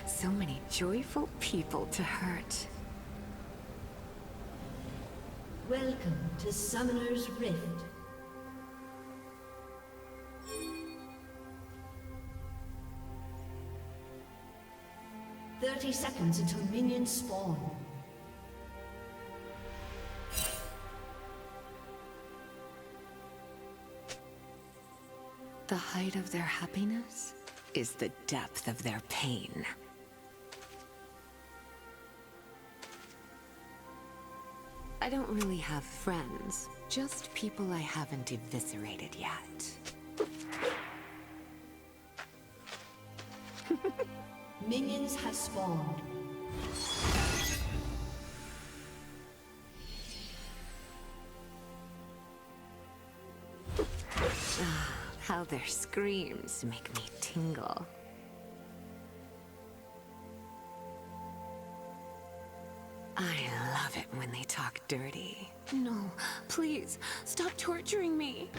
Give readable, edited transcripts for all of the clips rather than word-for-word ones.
So many joyful people to hurt. Welcome to Summoner's Rift. "30 seconds until minions spawn. The height of their happiness is the depth of their pain. I don't really have friends, just people I haven't eviscerated yet. Minions have spawned. How their screams make me tingle. I love it when they talk dirty. No, please, stop torturing me.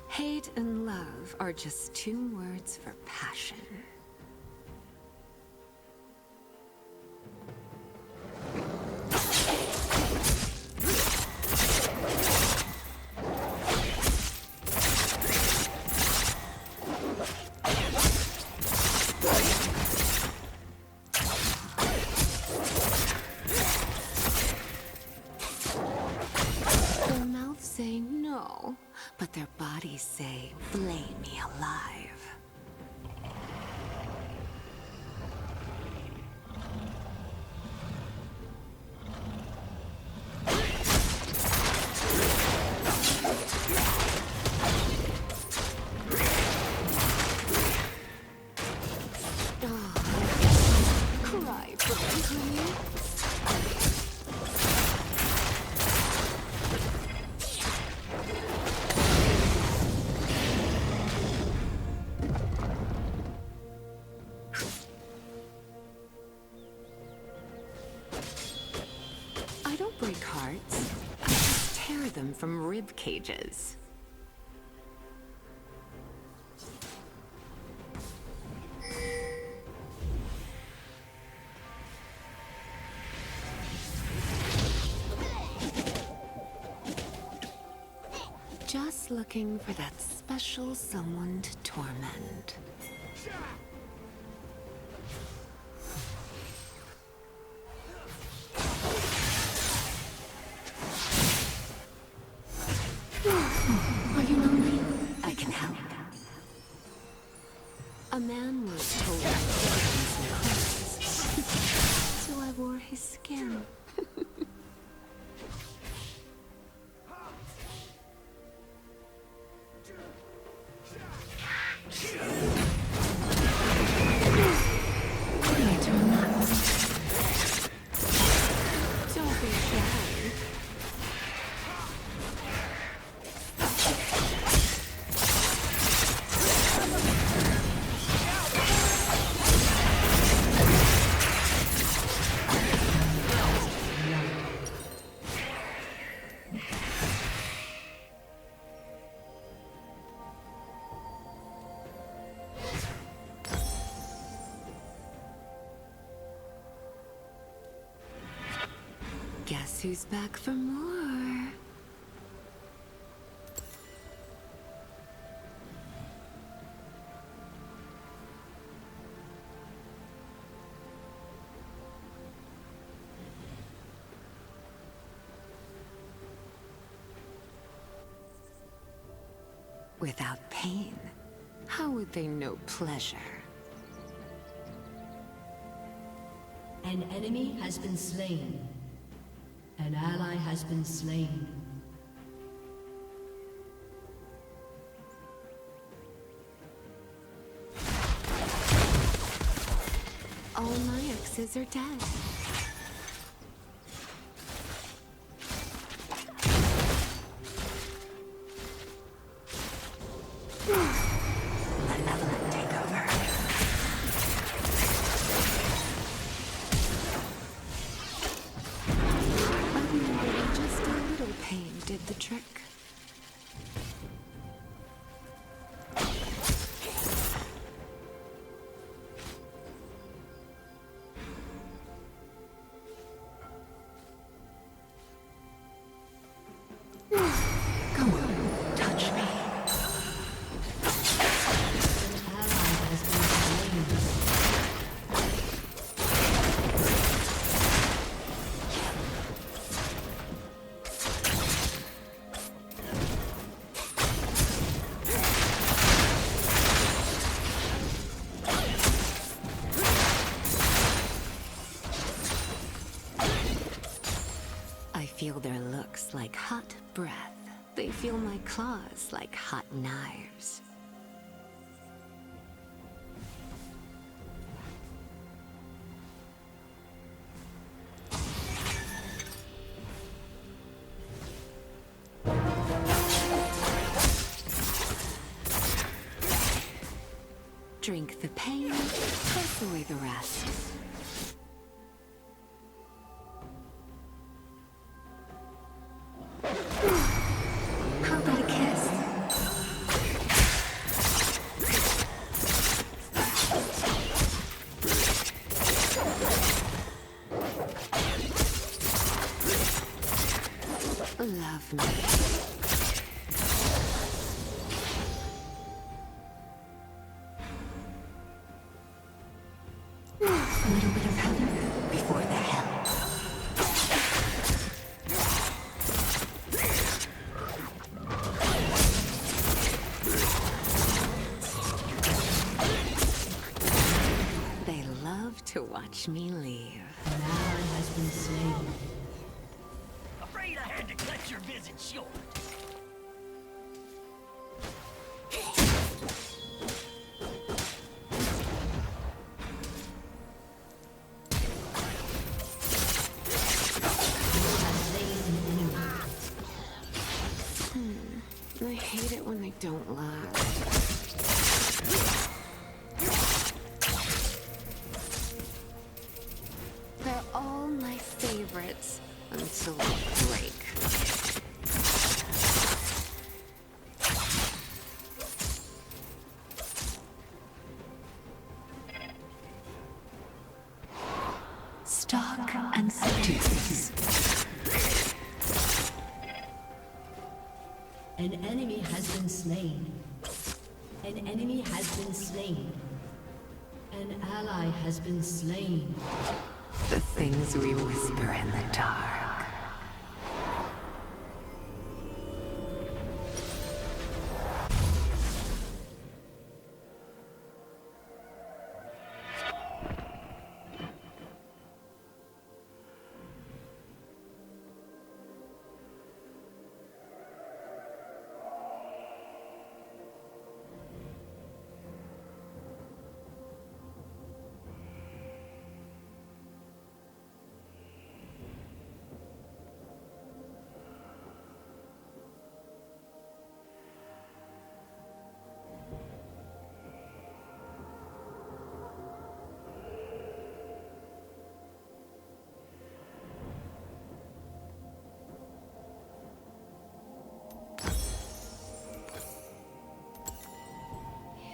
Hate and love are just two words for passion. Their mouths say no, but their bodies say, "Flay me alive." Cry for me, honey. I don't break hearts. I just tear them from rib cages. Just looking for that special someone to torment. Are you lonely? I can help. A man was told I so I wore his skin. Don't be ashamed. Guess who's back for more? Without pain, how would they know pleasure? An enemy has been slain. An ally has been slain. All my exes are dead. Malevolent takeover. Just a little pain did the trick. Come on, touch me. I feel their looks like hot breath. They feel my claws like hot knives. Drink the pain, toss away the rest. How about a kiss? Love me. A little bit of heaven before the hell. They love to watch me leave. An ally has been slain. Afraid I had to cut your visit short. I hate it when they don't last. They're all my favorites until they break. Stalk and seduce. An enemy has been slain. An enemy has been slain. An ally has been slain. The things we whisper in the dark.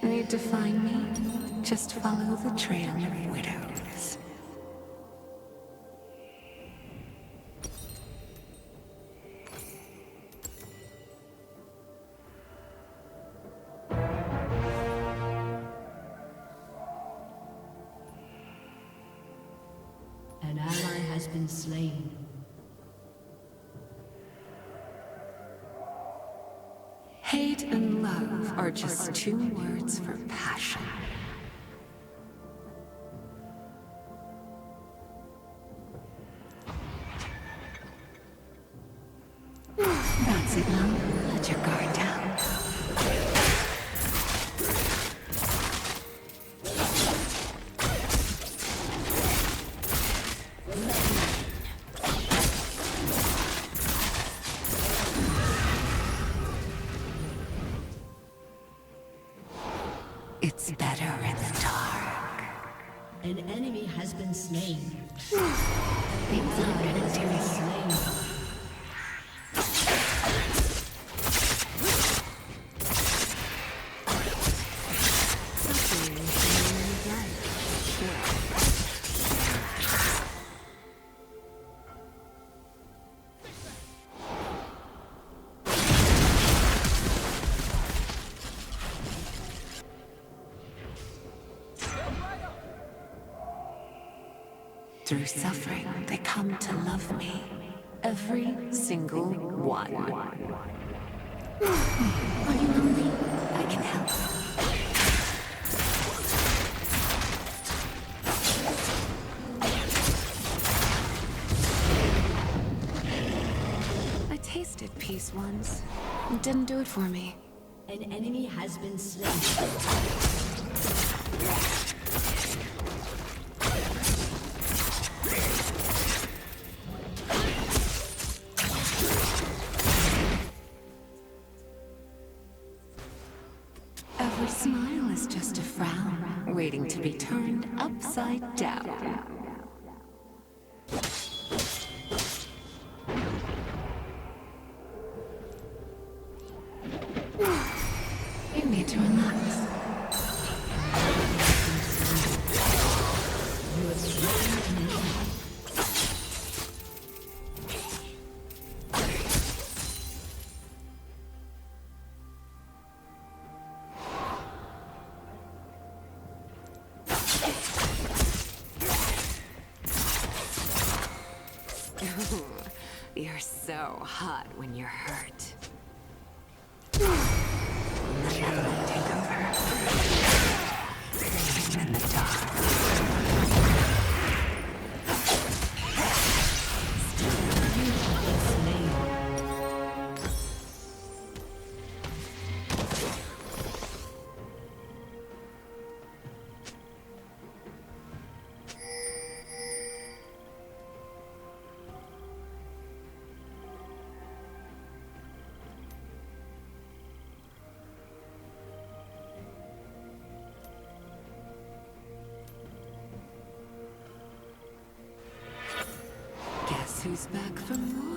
Need to find me? Just follow the trail of widows. been slain. Hate and love are just two words for passion. That's it, love. Let your guard down. It's better in the dark. An enemy has been slain. Things I'm gonna do is Slain. suffering in life. Through suffering, they come to love me. Every single one. Are you lonely? I can help. I tasted peace once. It didn't do it for me. An enemy has been slain. Every smile is just a frown, waiting to be turned upside down. You need to relax. You're so hot when you're hurt. Let that light take over. Safe in the dark. Guess who's back for more?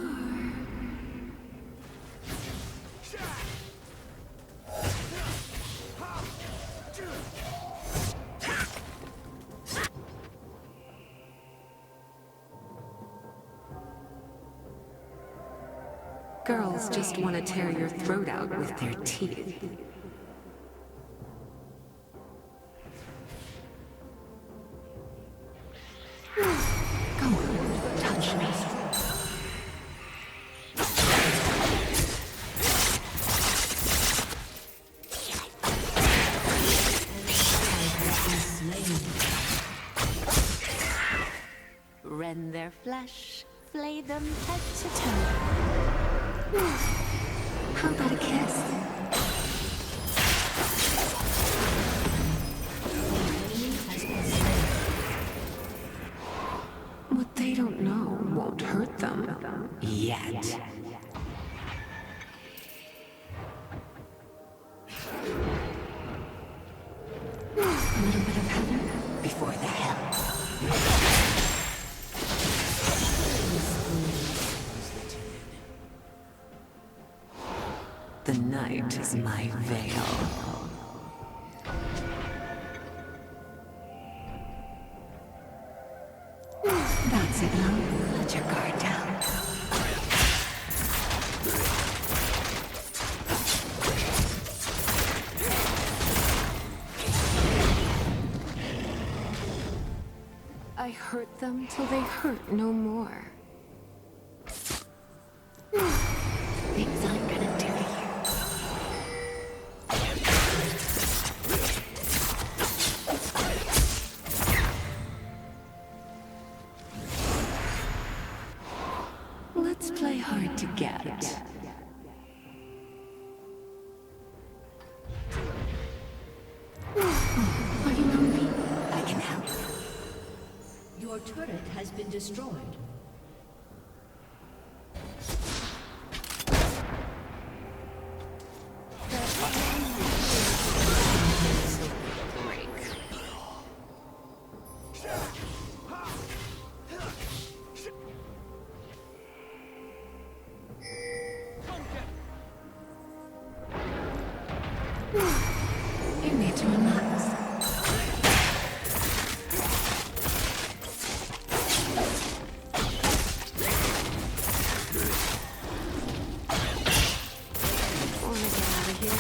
Girls just want to tear your throat out with their teeth. Go on, touch me. Rend their flesh, flay them head to toe. How about a kiss? What they don't know won't hurt them. Yet. A little bit of heaven before the hell. The night is my veil. That's it, love. Let your guard down. I I hurt them till they hurt no more. Things I'm gonna do to you. Let's play hard to get. Are you hungry? I can help. Your turret has been destroyed. You need to relax. Wanna get out of here?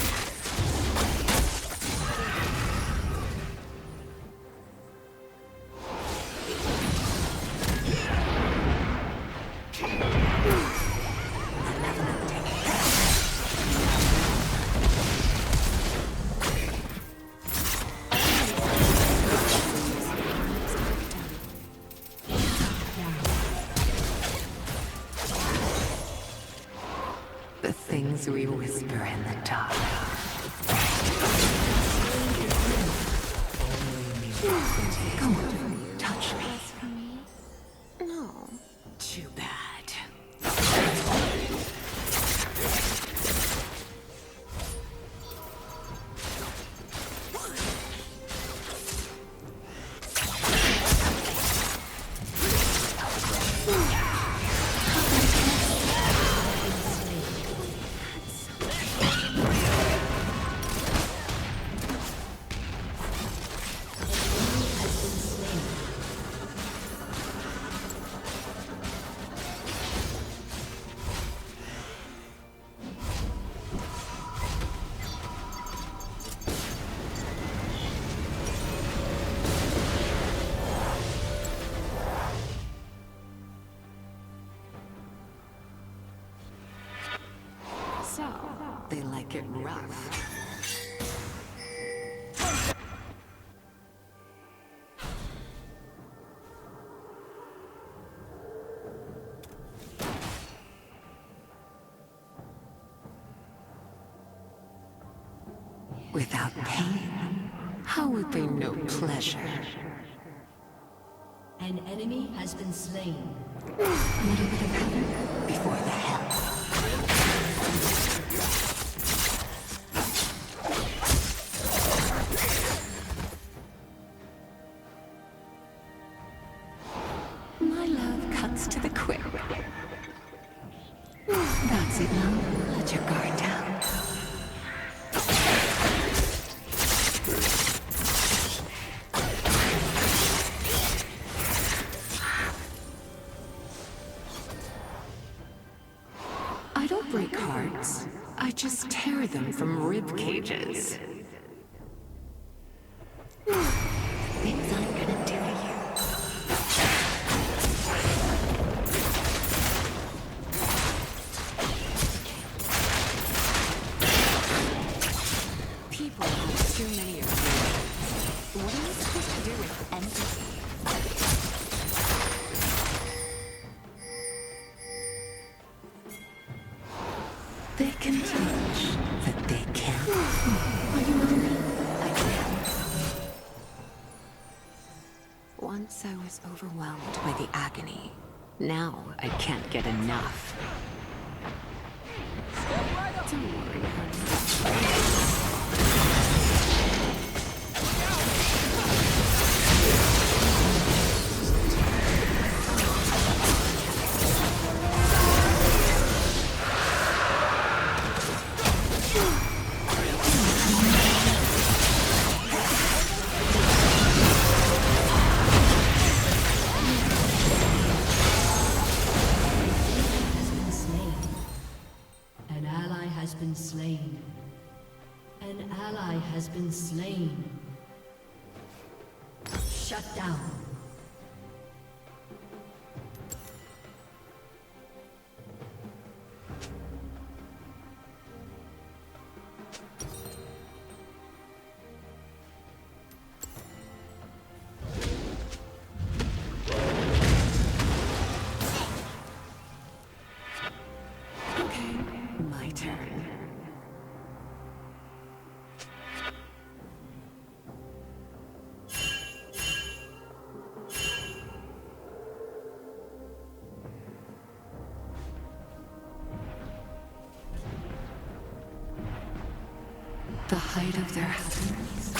The things we whisper in the dark. Come on, touch me. No. Too bad. So, they like it rough. Without pain, how would they know pleasure? An enemy has been slain. A little bit of heaven before the hell. My love cuts to the quick. That's it, love. Let your guard down. I don't break hearts. I just tear them from rib cages. Things I'm gonna do to you. People have too many of you. What am I supposed to do with empathy? They can teach that they can't. Are you hungry? I can. Once I was overwhelmed by the agony. Now I can't get enough. Don't worry, honey. Been slain. An ally has been slain. Shut down. height of their happiness.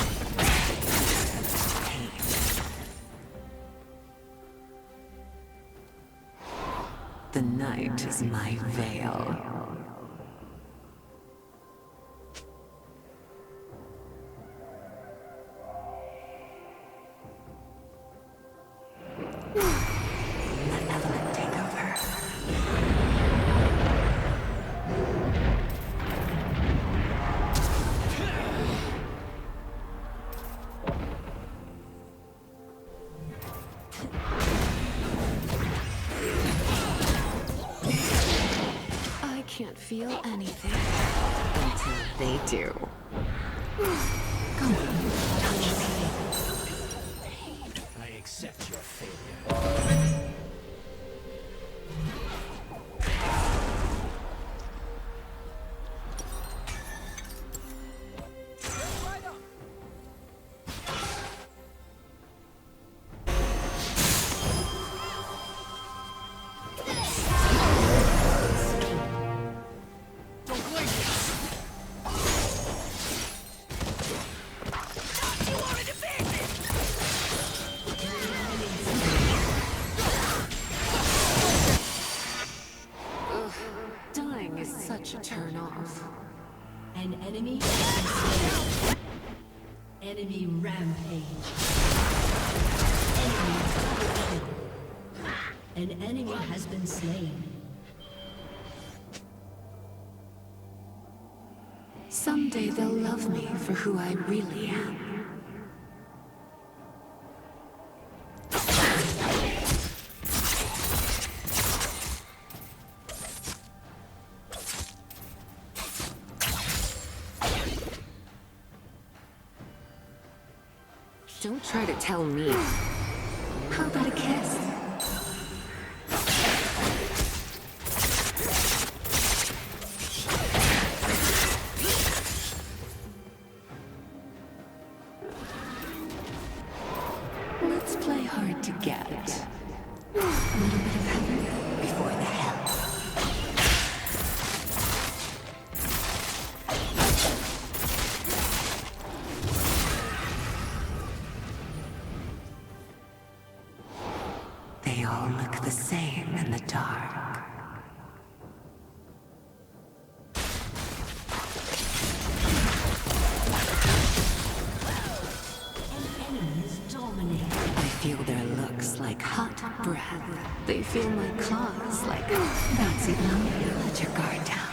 Pain. The night is my veil. Malevolent takeover. I can't feel anything until they do. Come on, touch me. I accept your failure. Dying is such a turn off. An enemy has been slain. Enemy rampage. Enemy double kill. An enemy has been slain. Someday they'll love me for who I really am. Don't try to tell me. How about a kiss? Let's play hard to get. A little bit of heaven before the hell. They all look the same in the dark. An enemy is dominating. I feel their looks like hot breath. They feel my claws like, that's enough. Let your guard down.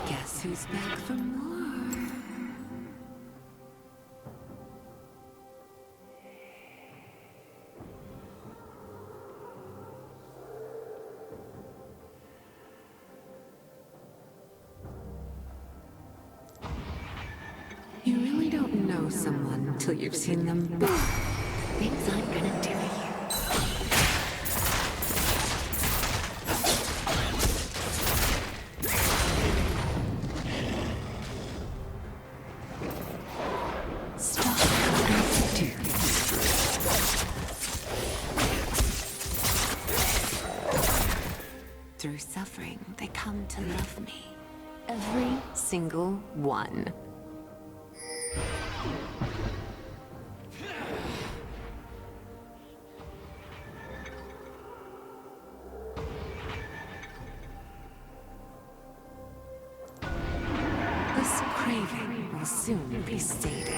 Guess who's back for more? You really don't know someone until you've seen them both. Things I'm gonna do to you. Stop do Through suffering, they come to love me. Every single one. This craving will soon be sated.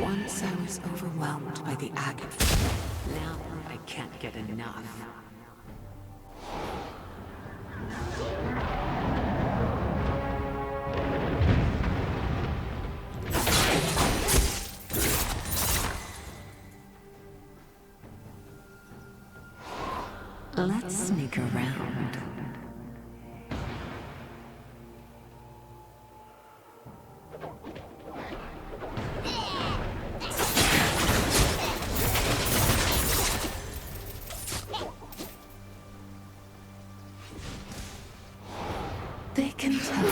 Once I was overwhelmed by the agony. Now I can't get enough. Let's sneak around. They can touch. I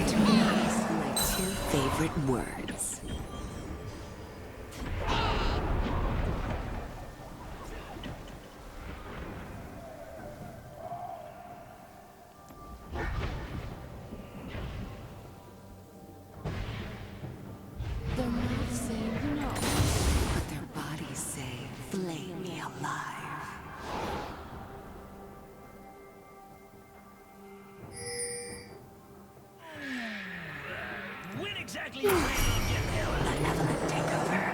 do not. My two favorite words. Their mouths say no, but their bodies say, flay me alive. When exactly are you planning on getting hell out? Malevolent takeover.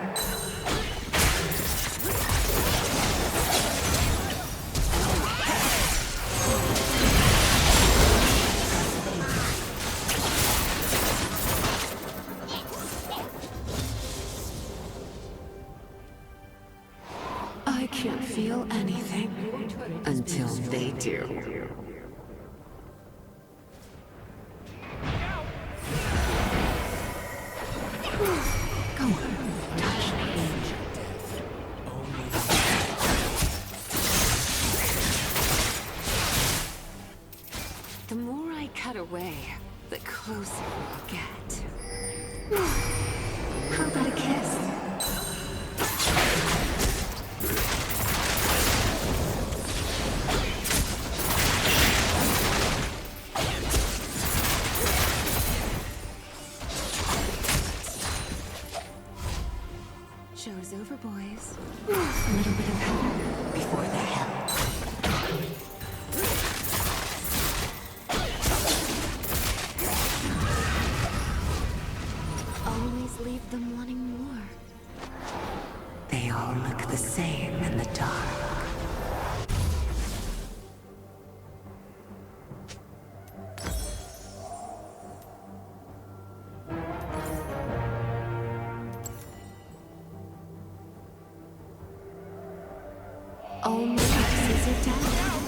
I can't feel anything until they do. Go on, touch me. The more I cut away, the closer we'll get. How about a kiss? Show's over, boys. A little bit of heaven before the hell. Always leave them wanting more. They all look the same in the dark. All my boxes are down.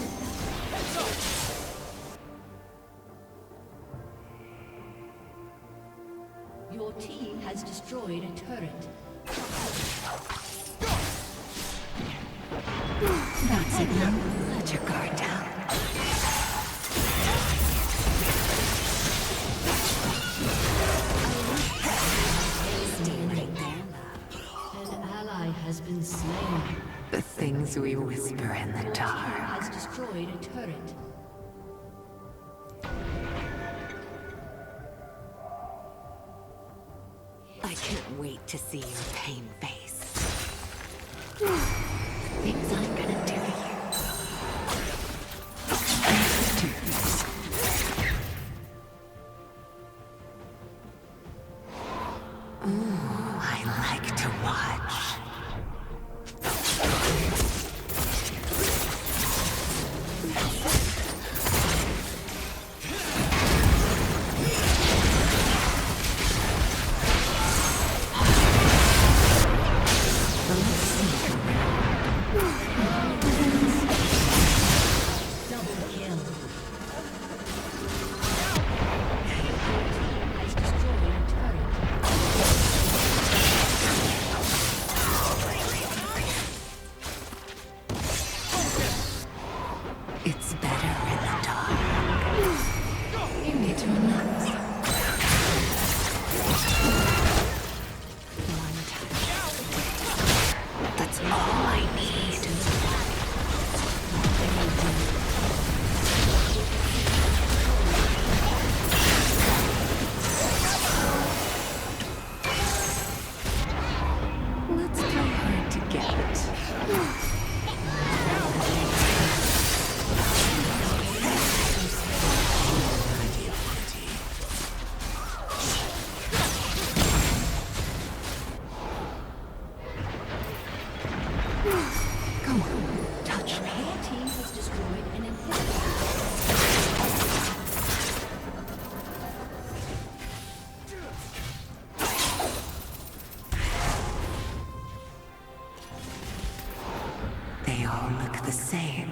Your team has destroyed a turret. That's it now. Let your guard down. Right there. An ally has been slain. The things we whisper in the Your team dark. has destroyed a turret. I can't wait to see your pain face. Things I'm gonna do to you. Ooh, I like to watch. Double kill. Has destroyed a turret. It's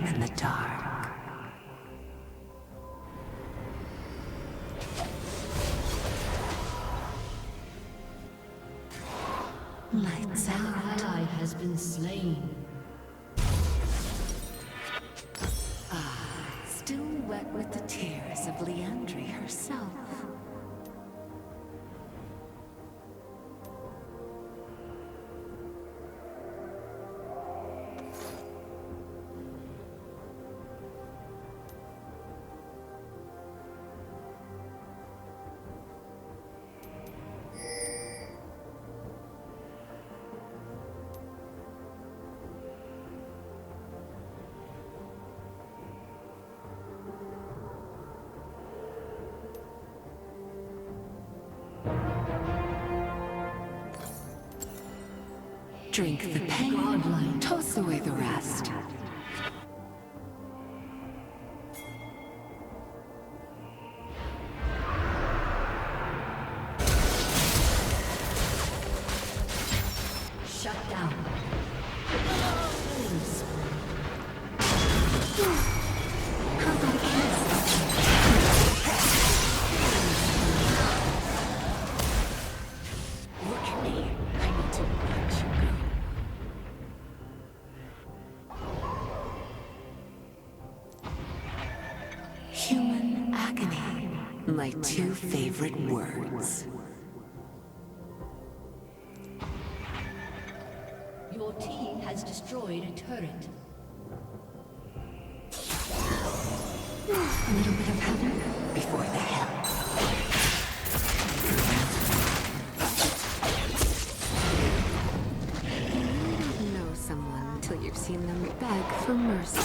in the dark. Lights An out. ally has been slain. Still wet with the tears of Leandri herself. Drink the pain, toss away the rest. Shut down. Look at me. I need to let you go. Human agony. My two favorite words. Your team has destroyed a turret. A little bit of heaven before the hell. You don't know someone until you've seen them beg for mercy.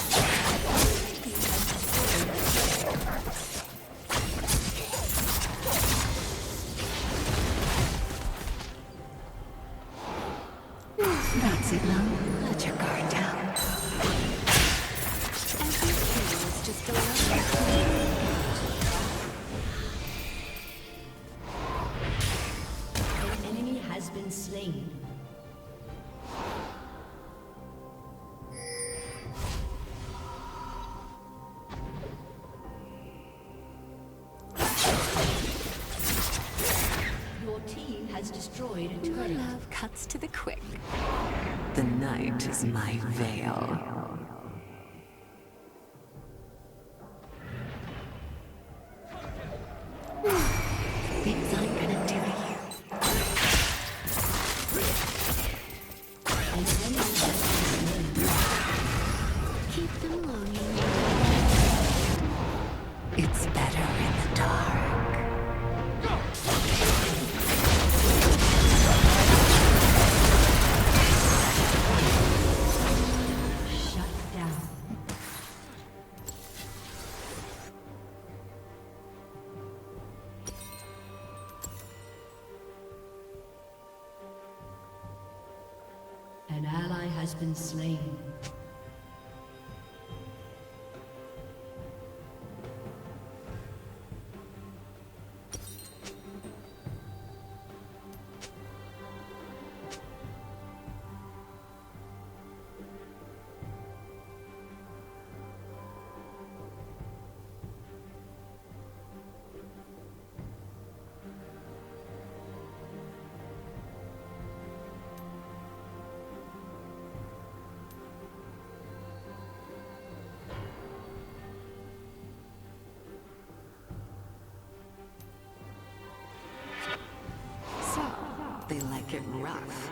That's it, love. Let your guard down. Every kill is just a level. An enemy has been slain. Your team has destroyed a My turret. love cuts to the quick. The night is my veil. Things aren't gonna do you. An enemy has been slain. Keep them longing. It's better in the dark. Shut down. An ally has been slain. So, they like it rough.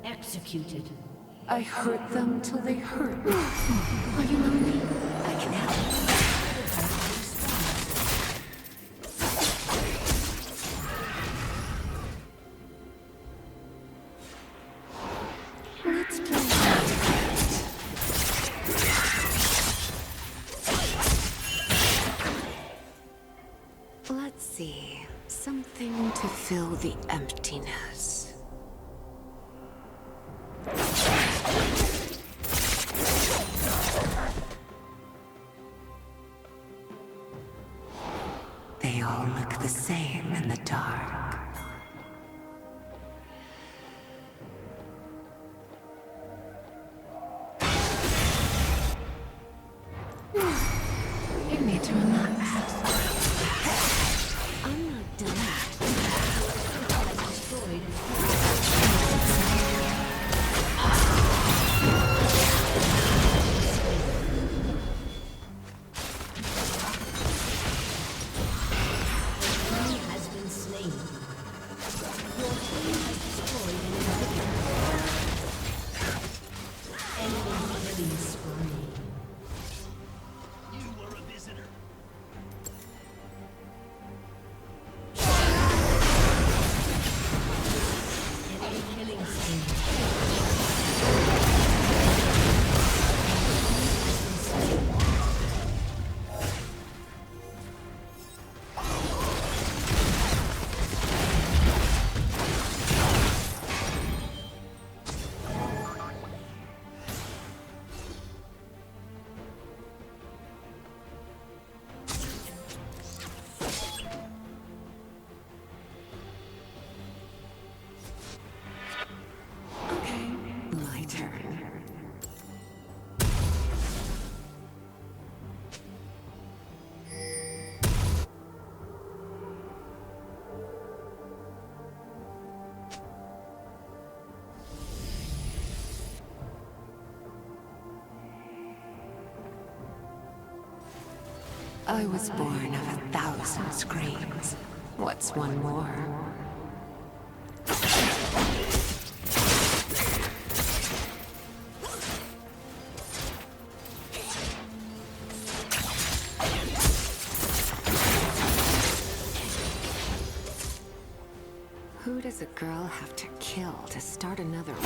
Executed. I hurt them till they hurt me. Are you lonely? I can help. Let's play. Let's see. Something to fill the emptiness. They all look the same in the dark. You need to relax. I'm not done. I was born of 1,000 screams. What's one more? Who does a girl have to kill to start another war?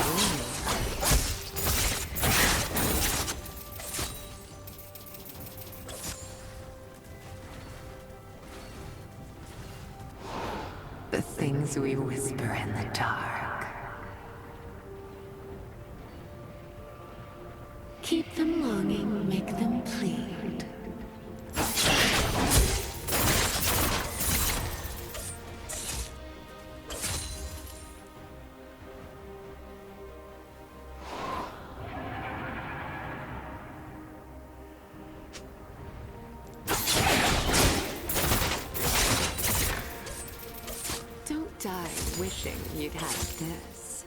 The things we whisper in the dark. Keep them longing, make them plead. Die wishing you'd had this.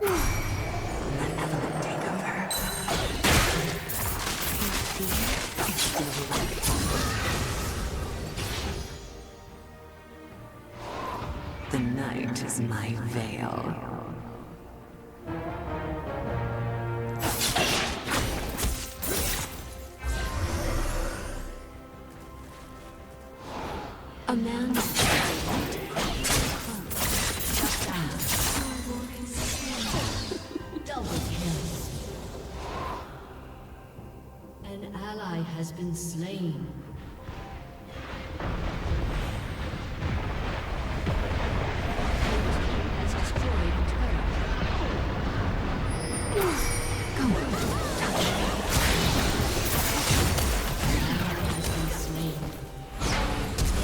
Let Evelyn take over. It's the night is my veil. A man double kill. An ally has been slain. Has destroyed a turret. Go on. Has been slain.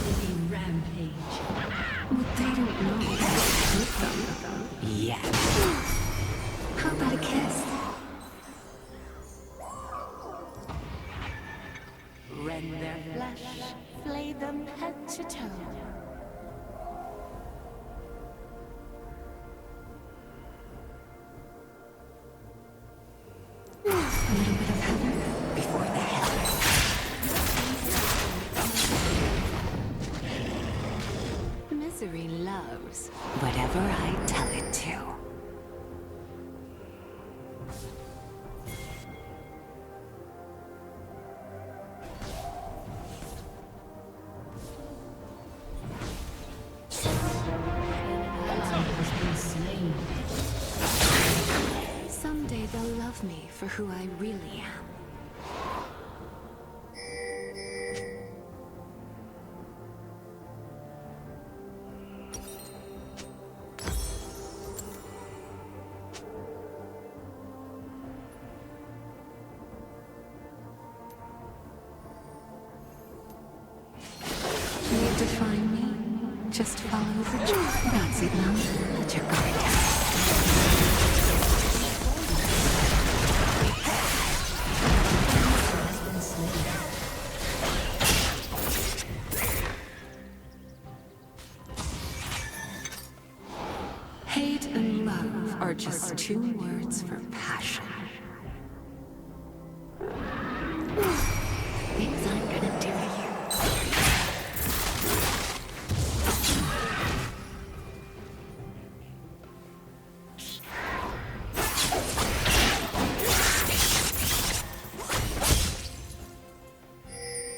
Enemy rampage. But they don't know how to hurt them. Yet. How about a kiss? Rend their flesh, flay them head to toe. A little bit of heaven before the hell. Misery loves whatever I tell it to. Someday they'll love me for who I really am. Just follow the trail. That's it now. Let your guard down. Has been slain. Hate and love are just two words for passion. Things aren't gonna do you.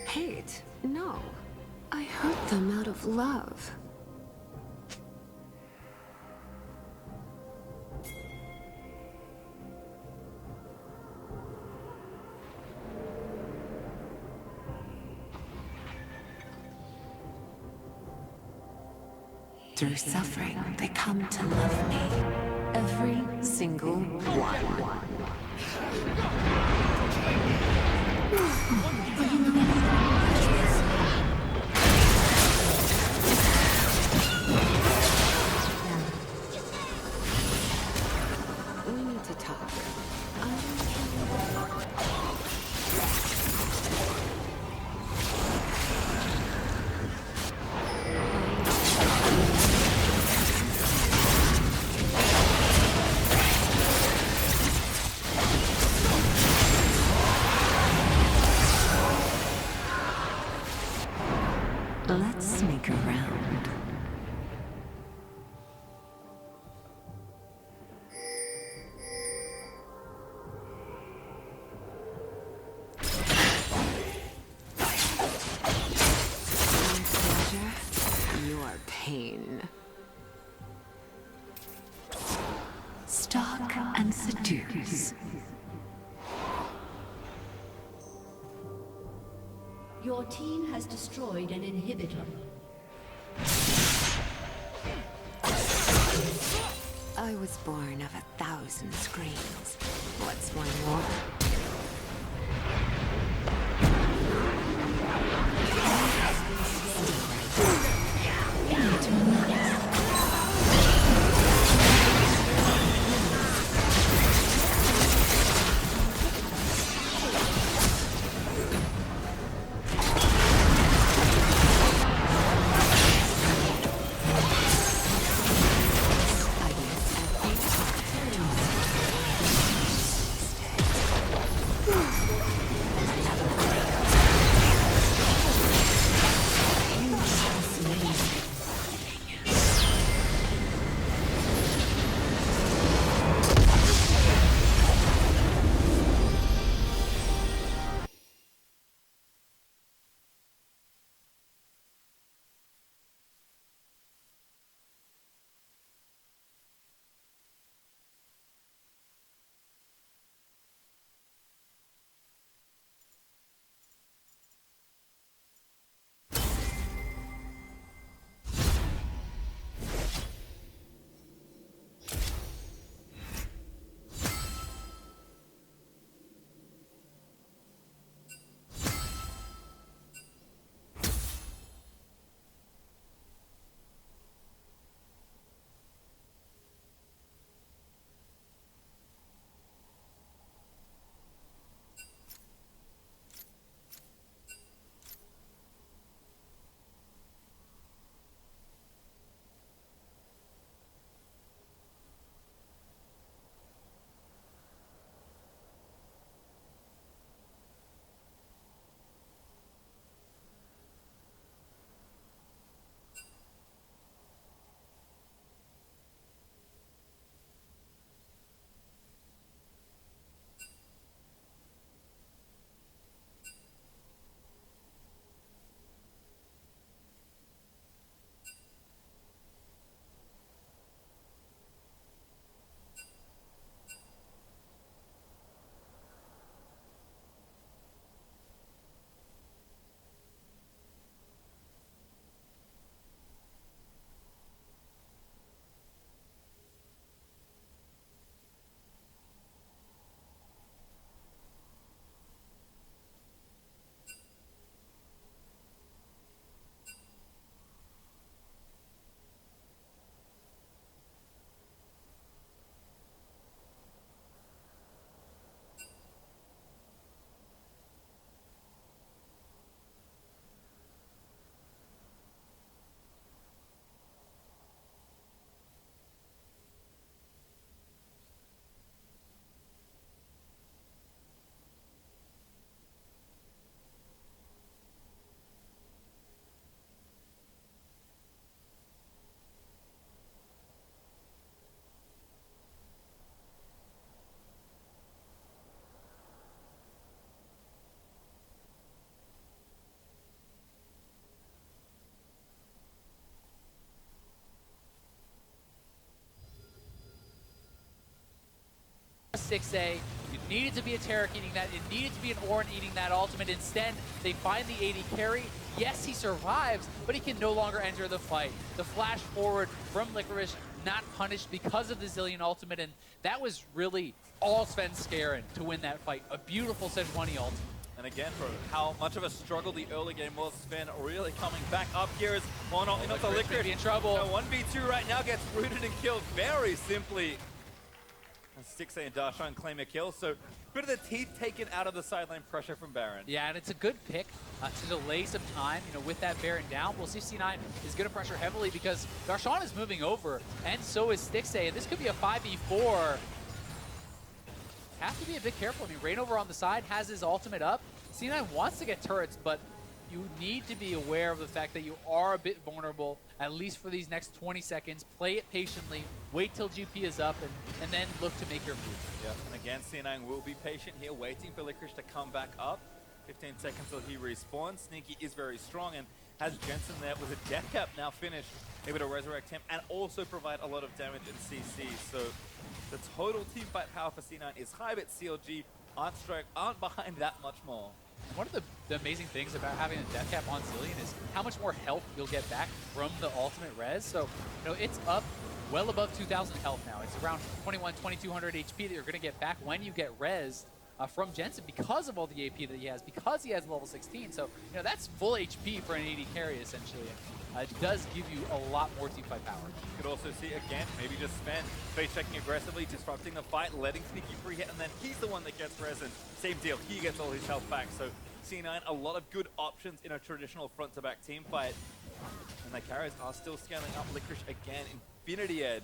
Hate? No. I hurt them out of love. Through suffering, they come to love me. Every single one. We need to talk. Let's sneak around. My pleasure, your pain. Stalk and seduce. Your team has destroyed an inhibitor. I was born of 1,000 screams. What's one more? 6A. You needed to be a Taric eating that. It needed to be an Ornn eating that ultimate. Instead, they find the AD carry. Yes, he survives, but he can no longer enter the fight. The flash forward from Licorice, not punished because of the Zillion ultimate, and that was really all Svenskeren to win that fight. A beautiful Sejuani ult. And again, for how much of a struggle the early game was, Sven really coming back up here as one not the Licorice. Be in trouble. So 1v2 right now gets rooted and killed very simply. And 6A and Darshan claim a kill, so bit of the teeth taken out of the sideline pressure from Baron. Yeah, and it's a good pick to delay some time, with that Baron down. We'll see C9 is going to pressure heavily because Darshan is moving over, and so is 6A, and this could be a 5v4. Have to be a bit careful. I mean, Reignover on the side has his ultimate up. C9 wants to get turrets, but you need to be aware of the fact that you are a bit vulnerable, at least for these next 20 seconds. Play it patiently, wait till GP is up, and then look to make your move. Yeah, and again, C9 will be patient here, waiting for Licorice to come back up. 15 seconds till he respawns. Sneaky is very strong and has Jensen there with a death cap now finished, able to resurrect him and also provide a lot of damage in CC. So the total team fight power for C9 is high, but CLG aren't behind that much more. One of the amazing things about having a death cap on Zillion is how much more health you'll get back from the ultimate res. So, it's up well above 2,000 health now. It's around 2,200 HP that you're going to get back when you get res from Jensen because of all the AP that he has, because he has level 16. So, that's full HP for an AD carry, essentially. It does give you a lot more team fight power. You could also see, again, maybe just Sven face checking aggressively, disrupting the fight, letting Sneaky free hit, and then he's the one that gets res, and same deal, he gets all his health back. So C9, a lot of good options in a traditional front-to-back team fight. And the carriers are still scaling up. Licorice again, Infinity Edge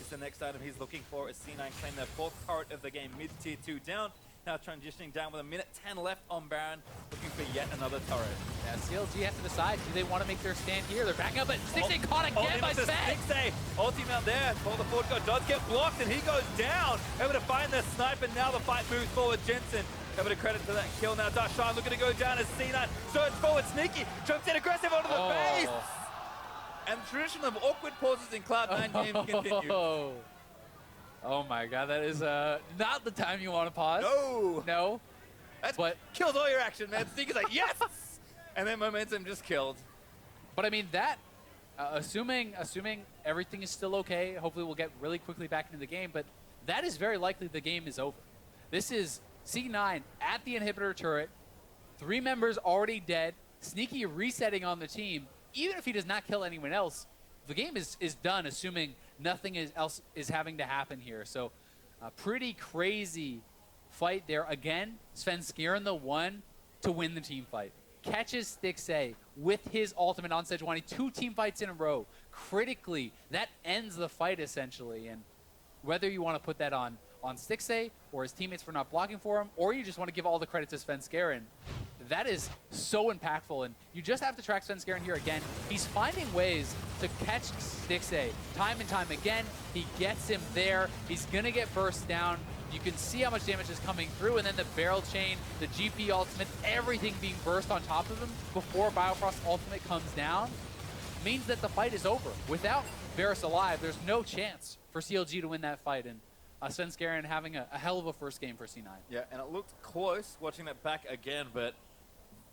is the next item he's looking for as C9 claim their 4th turret of the game, mid-tier 2 down. Now transitioning down with a minute 10 left on Baron, looking for yet another turret. Yeah, CLG have to decide, do they want to make their stand here? They're backing up, but 6A caught again by Sven. 6A, ultimate out there, for the forward guard does get blocked and he goes down. Able to find the sniper, now the fight moves forward. Jensen, able to credit to that kill now. Darshan looking to go down as C9 surge forward. Sneaky, jumps in aggressive onto the base. And the tradition of awkward pauses in Cloud9 games continues. Oh my god, that is not the time you want to pause. No. But kills all your action, man. Sneaky's like, yes! And then momentum just killed. But I mean, that, assuming everything is still okay, hopefully we'll get really quickly back into the game, but that is very likely the game is over. This is C9 at the inhibitor turret, 3 members already dead, Sneaky resetting on the team. Even if he does not kill anyone else, the game is done, assuming nothing else is having to happen here. So, a pretty crazy fight there. Again, Svenskeren the one to win the team fight. Catches 6A with his ultimate on Sejuani. 2 team fights in a row. Critically, that ends the fight, essentially. And whether you want to put that on 6A or his teammates for not blocking for him, or you just want to give all the credit to Svenskeren, that is so impactful, and you just have to track Svenskeren here again. He's finding ways to catch 6A time and time again. He gets him there. He's going to get burst down. You can see how much damage is coming through, and then the barrel chain, the GP ultimate, everything being burst on top of him before Biofrost ultimate comes down means that the fight is over. Without Varus alive, there's no chance for CLG to win that fight, and Svenskeren having a hell of a first game for C9. Yeah, and it looked close watching that back again, but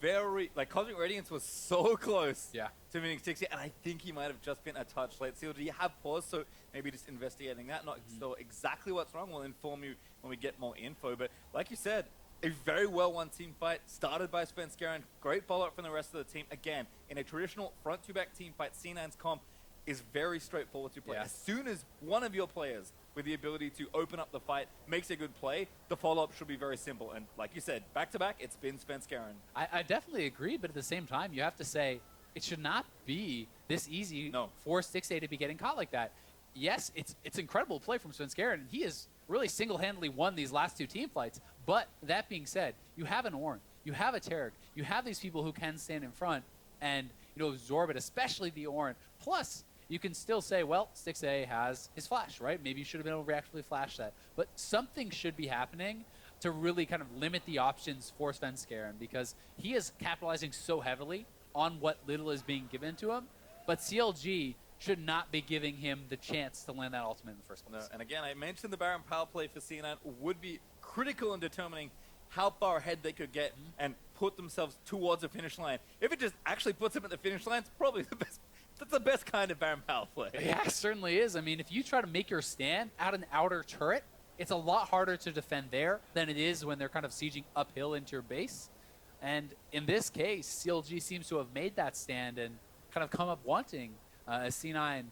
Cosmic Radiance was so close to winning 60, and I think he might have just been a touch late. CLG have paused, so maybe just investigating that, not so exactly what's wrong. We'll inform you when we get more info, but like you said, a very well-won team fight, started by Svenskeren, great follow-up from the rest of the team. Again, in a traditional front-to-back team fight, C9's comp is very straightforward to play. As soon as one of your players with the ability to open up the fight makes a good play, the follow-up should be very simple. And like you said, back-to-back, it's been Svenskeren. I definitely agree, but at the same time, you have to say it should not be this easy for 6A to be getting caught like that. Yes, it's incredible play from Svenskeren, and he has really single-handedly won these last 2 team fights. But that being said, you have an Ornn, you have a Taric, you have these people who can stand in front and absorb it, especially the Ornn. Plus, you can still say, well, 6A has his flash, right? Maybe you should have been able to actually flash that. But something should be happening to really kind of limit the options for Svenskeren, because he is capitalizing so heavily on what little is being given to him. But CLG should not be giving him the chance to land that ultimate in the first place. No, and again, I mentioned the Baron power play for C9 would be critical in determining how far ahead they could get and put themselves towards the finish line. If it just actually puts them at the finish line, it's probably the best. That's the best kind of Baron power play. Yeah, it certainly is. I mean, if you try to make your stand out an outer turret, it's a lot harder to defend there than it is when they're kind of sieging uphill into your base. And in this case, CLG seems to have made that stand and kind of come up wanting as C9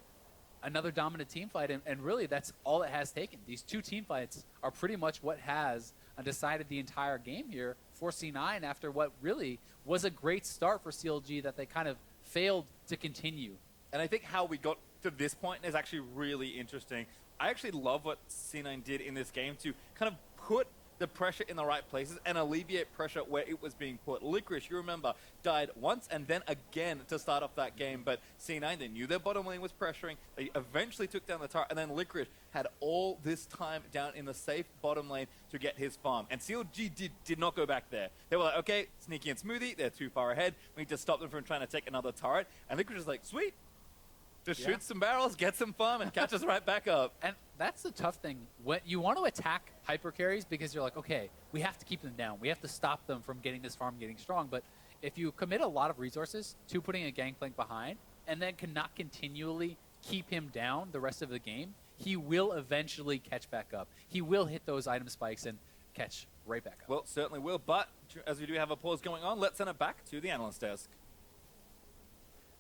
another dominant team fight. And really, that's all it has taken. These two team fights are pretty much what has decided the entire game here for C9 after what really was a great start for CLG that they kind of failed to continue. And I think how we got to this point is actually really interesting. I actually love what C9 did in this game to kind of put the pressure in the right places and alleviate pressure where it was being put. Licorice, you remember, died once and then again to start off that game, but C9, they knew their bottom lane was pressuring. They eventually took down the turret, and then Licorice had all this time down in the safe bottom lane to get his farm. And CLG did not go back there. They were like, okay, Sneaky and Smoothie, they're too far ahead. We need to stop them from trying to take another turret. And Licorice is like, sweet. Just shoot some barrels, get some farm, and catch us right back up. And that's the tough thing. When you want to attack hyper carries because you're like, okay, we have to keep them down. We have to stop them from getting this farm getting strong. But if you commit a lot of resources to putting a gangplank behind and then cannot continually keep him down the rest of the game, he will eventually catch back up. He will hit those item spikes and catch right back up. Well, certainly will. But as we do have a pause going on, let's send it back to the analyst desk.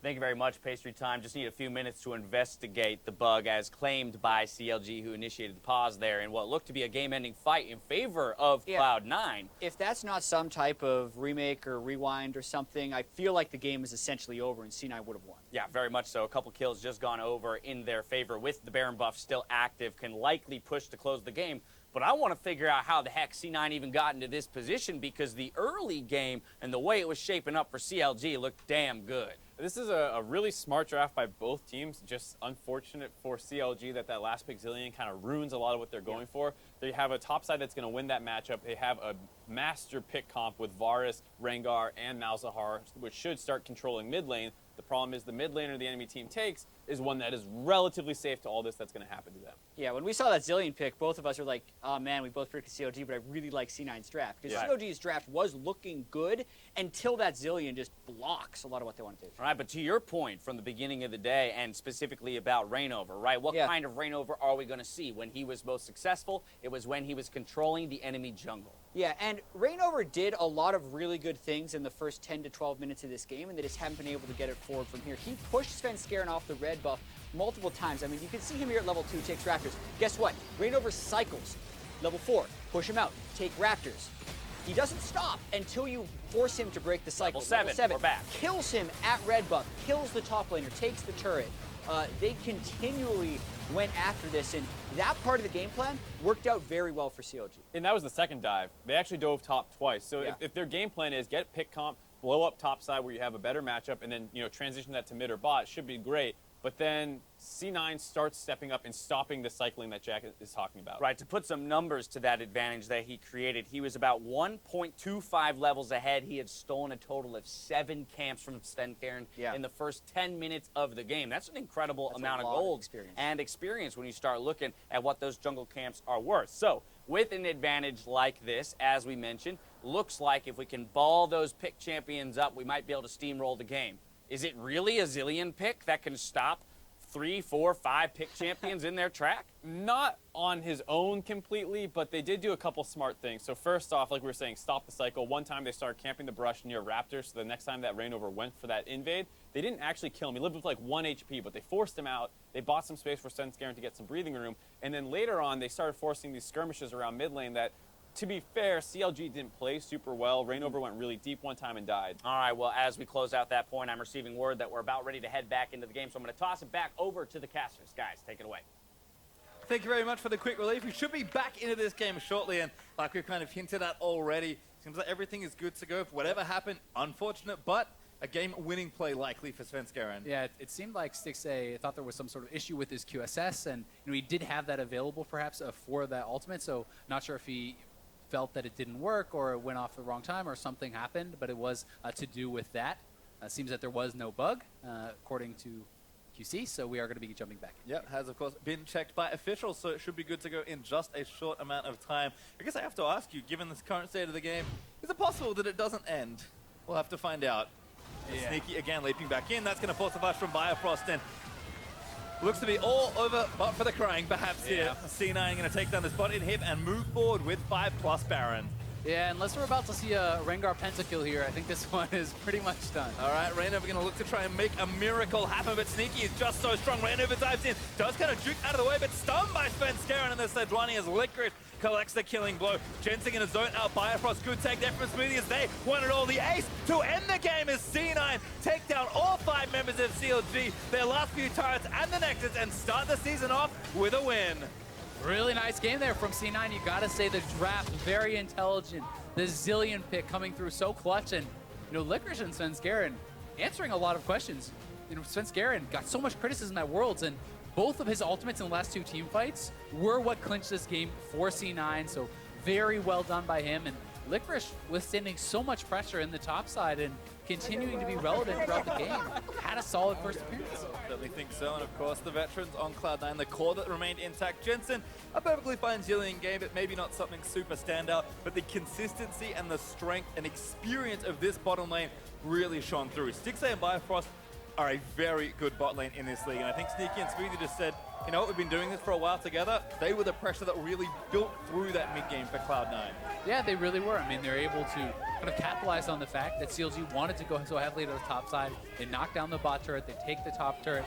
Thank you very much, Pastry Time. Just need a few minutes to investigate the bug as claimed by CLG, who initiated the pause there in what looked to be a game-ending fight in favor of Cloud9. If that's not some type of remake or rewind or something, I feel like the game is essentially over and C9 would have won. Yeah, very much so. A couple kills just gone over in their favor with the Baron buff still active, can likely push to close the game. But I want to figure out how the heck C9 even got into this position, because the early game and the way it was shaping up for CLG looked damn good. This is a really smart draft by both teams. Just unfortunate for CLG that last pick Zillion kind of ruins a lot of what they're going for. They have a top side that's going to win that matchup. They have a master pick comp with Varus, Rengar, and Malzahar, which should start controlling mid lane. The problem is the mid laner the enemy team takes is one that is relatively safe to all this that's going to happen to them. Yeah, when we saw that Zillion pick, both of us were like, oh man, we both picked CLG, but I really like C9's draft. Because CLG's draft was looking good until that Zillion just blocks a lot of what they want to do. All right, but to your point from the beginning of the day, and specifically about Reignover, right? What kind of Reignover are we going to see? When he was most successful, it was when he was controlling the enemy jungle. Yeah, and Reignover did a lot of really good things in the first 10 to 12 minutes of this game, and they just haven't been able to get it forward from here. He pushed Svenskeren off the red buff multiple times. I mean, you can see him here at level 2, takes Raptors. Guess what? Reignover cycles. Level 4, push him out, take Raptors. He doesn't stop until you force him to break the cycle. Level 7, we're back. Kills him at red buff, kills the top laner, takes the turret. They continually went after this, and that part of the game plan worked out very well for CLG. And that was the second dive. They actually dove top twice. So if their game plan is get pick comp, blow up top side where you have a better matchup, and then transition that to mid or bot, should be great. But then C9 starts stepping up and stopping the cycling that Jack is talking about. Right, to put some numbers to that advantage that he created, he was about 1.25 levels ahead. He had stolen a total of 7 camps from Svenskeren in the first 10 minutes of the game. That's an incredible amount of gold and experience when you start looking at what those jungle camps are worth. So, with an advantage like this, as we mentioned, looks like if we can ball those pick champions up, we might be able to steamroll the game. Is it really a Zillion pick that can stop 3, 4, 5 pick champions in their track? Not on his own completely, but they did do a couple smart things. So first off, like we were saying, stop the cycle. One time they started camping the brush near Raptor, so the next time that Reignover went for that invade, they didn't actually kill him. He lived with like 1 HP, but they forced him out. They bought some space for Svenskeren to get some breathing room, and then later on they started forcing these skirmishes around mid lane that, to be fair, CLG didn't play super well. Reignover went really deep one time and died. All right, well, as we close out that point, I'm receiving word that we're about ready to head back into the game, so I'm going to toss it back over to the casters. Guys, take it away. Thank you very much for the quick relief. We should be back into this game shortly, and like we've kind of hinted at already, seems like everything is good to go. For whatever happened, unfortunate, but a game-winning play likely for Svenskeren. Yeah, it seemed like Stixxay thought there was some sort of issue with his QSS, and he did have that available perhaps for that ultimate, so not sure if he felt that it didn't work or it went off the wrong time or something happened, but it was to do with that. Seems that there was no bug, according to QC, so we are going to be jumping back in. Yep, has of course been checked by officials, so it should be good to go in just a short amount of time. I guess I have to ask you, given this current state of the game, is it possible that it doesn't end? We'll have to find out. Yeah. Sneaky again leaping back in. That's going to force a flash from Bifrost, and looks to be all over but for the crying perhaps here. C9 going to take down this bot inhib and move forward with 5+ Baron. Yeah, unless we're about to see a Rengar pentakill here, I think this one is pretty much done. All right, Rainover going to look to try and make a miracle happen, but Sneaky is just so strong. Rainover dives in, does kind of juke out of the way, but stunned by Svenskeren, and the Sejuani as Licorice collects the killing blow. Jensen going to zone out Bifrost. Good take there from Smoothie as they won it all. The ace to end the game is C9 take down all 5 members of CLG, their last few turrets and the Nexus, and start the season off with a win. Really nice game there from C9. You got to say the draft, very intelligent. The Zillion pick coming through so clutch. And, you know, Licorice and Svenskeren answering a lot of questions. You know, Svenskeren got so much criticism at Worlds, and both of his ultimates in the last 2 team fights were what clinched this game for C9. So very well done by him. And Licorice withstanding so much pressure in the top side and continuing to be relevant throughout the game. Had a solid first appearance. Certainly think so, and of course the veterans on Cloud9, the core that remained intact. Jensen, a perfectly fine Jillian game, but maybe not something super standout, but the consistency and the strength and experience of this bottom lane really shone through. Stixxay and Bifrost are a very good bot lane in this league, and I think Sneaky and Smoothie just said, you know what, we've been doing this for a while together. They were the pressure that really built through that mid-game for Cloud9. Yeah, they really were. I mean, they're able to kind of capitalize on the fact that CLG wanted to go so heavily to the top side. They knock down the bot turret, they take the top turret.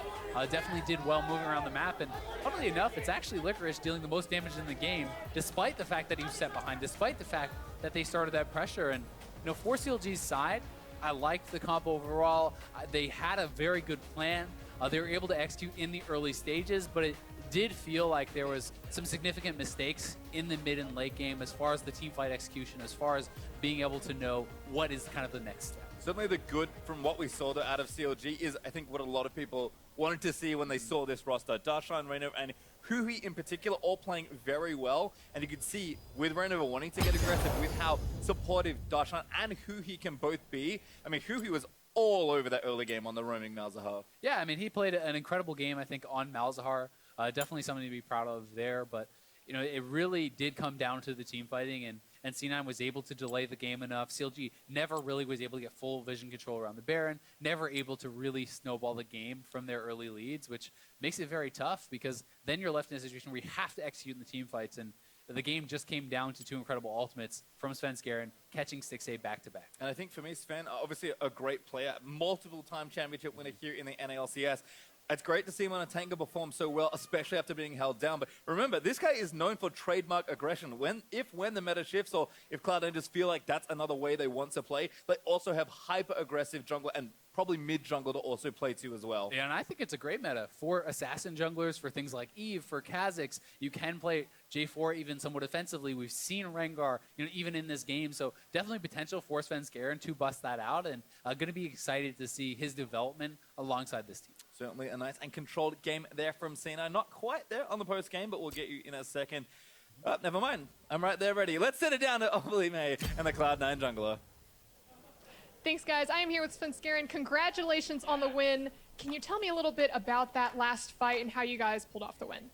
Definitely did well moving around the map, and funnily enough, it's actually Licorice dealing the most damage in the game, despite the fact that he was set behind, despite the fact that they started that pressure. And, you know, for CLG's side, I liked the comp overall. They had a very good plan. They were able to execute in the early stages, but it did feel like there was some significant mistakes in the mid and late game as far as the team fight execution, as far as being able to know what is kind of the next step. Certainly the good from what we saw though out of CLG is, I think, what a lot of people wanted to see when they saw this roster. Darshan, Rainover, and Huhi in particular all playing very well. And you could see with Rainover wanting to get aggressive with how supportive Darshan and Huhi can both be. I mean, Huhi was all over that early game on the roaming Malzahar. Yeah, I mean, he played an incredible game, I think, on Malzahar. Definitely something to be proud of there. But, you know, it really did come down to the team fighting, and C9 was able to delay the game enough. CLG never really was able to get full vision control around the Baron, never able to really snowball the game from their early leads, which makes it very tough because then you're left in a situation where you have to execute in the team fights, and the game just came down to 2 incredible ultimates from Svenskeren, catching Stixxay back-to-back. And I think for me, Sven, obviously a great player, multiple-time championship winner here in the NALCS. It's great to see him on a tanker perform so well, especially after being held down. But remember, this guy is known for trademark aggression. When the meta shifts, or if Cloud9 just feel like that's another way they want to play, they also have hyper-aggressive jungle and probably mid-jungle to also play to as well. Yeah, and I think it's a great meta for assassin junglers, for things like Eve, for Kha'Zix. You can play J4 even somewhat offensively. We've seen Rengar, you know, even in this game. So definitely potential for Svenskeren to bust that out, and going to be excited to see his development alongside this team. Certainly a nice and controlled game there from Cena. Not quite there on the post game, but we'll get you in a second. Never mind. I'm right there ready. Let's sit it down to Overly May and the Cloud9 jungler. Thanks, guys. I am here with Svenskeren. Congratulations on the win. Can you tell me a little bit about that last fight and how you guys pulled off the win?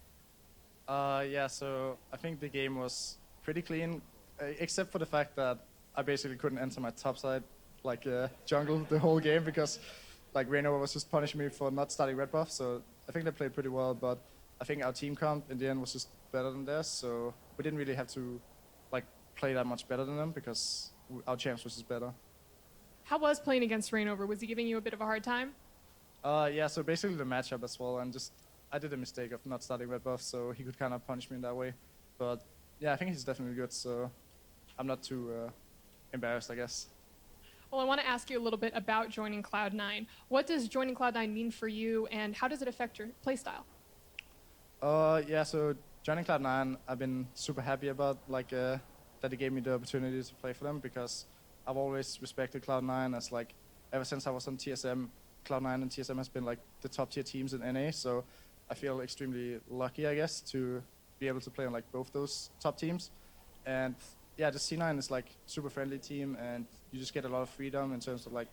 Yeah, so I think the game was pretty clean, except for the fact that I basically couldn't enter my top side, like jungle, the whole game because like Rainover was just punishing me for not starting red buff, so I think they played pretty well, but I think our team comp in the end was just better than theirs, so we didn't really have to like play that much better than them because our champs was just better. How was playing against Rainover? Was he giving you a bit of a hard time? Yeah, so basically the matchup as well, and just I did a mistake of not starting red buff, so he could kind of punish me in that way. But yeah, I think he's definitely good, so I'm not too embarrassed, I guess. Well, I want to ask you a little bit about joining Cloud9. What does joining Cloud9 mean for you, and how does it affect your playstyle? Yeah, so joining Cloud9, I've been super happy about like that it gave me the opportunity to play for them because I've always respected Cloud9 as like ever since I was on TSM. Cloud9 and TSM has been like the top tier teams in NA, so I feel extremely lucky, I guess, to be able to play on like both those top teams. And yeah, the C9 is like super friendly team, and you just get a lot of freedom in terms of like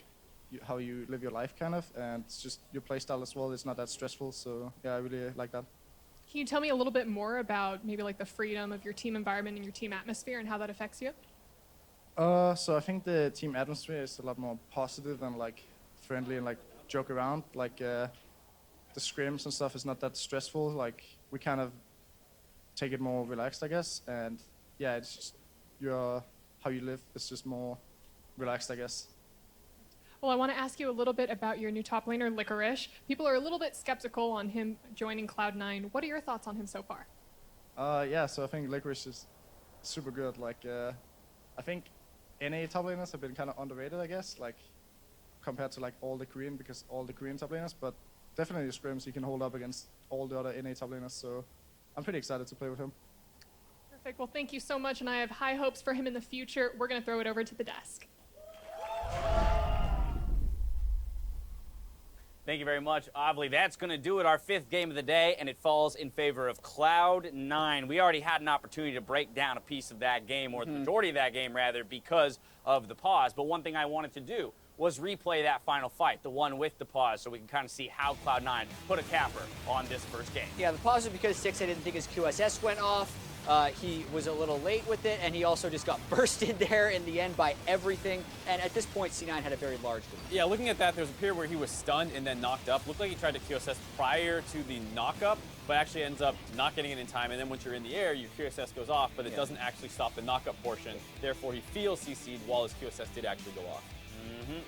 how you live your life, kind of, and it's just your play style as well. It's not that stressful, so yeah, I really like that. Can you tell me a little bit more about maybe like the freedom of your team environment and your team atmosphere and how that affects you? So I think the team atmosphere is a lot more positive and like friendly and like joke around. Like the scrims and stuff is not that stressful. Like we kind of take it more relaxed, I guess. And yeah, it's just how you live is just more relaxed, I guess. Well, I want to ask you a little bit about your new top laner, Licorice. People are a little bit skeptical on him joining Cloud9. What are your thoughts on him so far? Yeah, so I think Licorice is super good. Like, I think NA top laners have been kind of underrated, I guess, like compared to like all the Korean, because all the Korean top laners, but definitely scrims he can hold up against all the other NA top laners. So I'm pretty excited to play with him. Perfect. Well, thank you so much, and I have high hopes for him in the future. We're going to throw it over to the desk. Thank you very much, Avli. That's going to do it, our 5th game of the day, and it falls in favor of Cloud9. We already had an opportunity to break down a piece of that game, or the majority of that game, rather, because of the pause. But one thing I wanted to do was replay that final fight, the one with the pause, so we can kind of see how Cloud9 put a capper on this first game. Yeah, the pause was because Six, I didn't think his QSS went off. He was a little late with it, and he also just got bursted there in the end by everything. And at this point, C9 had a very large lead. Yeah, looking at that, there's a period where he was stunned and then knocked up. Looked like he tried to QSS prior to the knock-up, but actually ends up not getting it in time. And then once you're in the air, your QSS goes off, but it doesn't actually stop the knock-up portion. Therefore, he feels CC'd while his QSS did actually go off.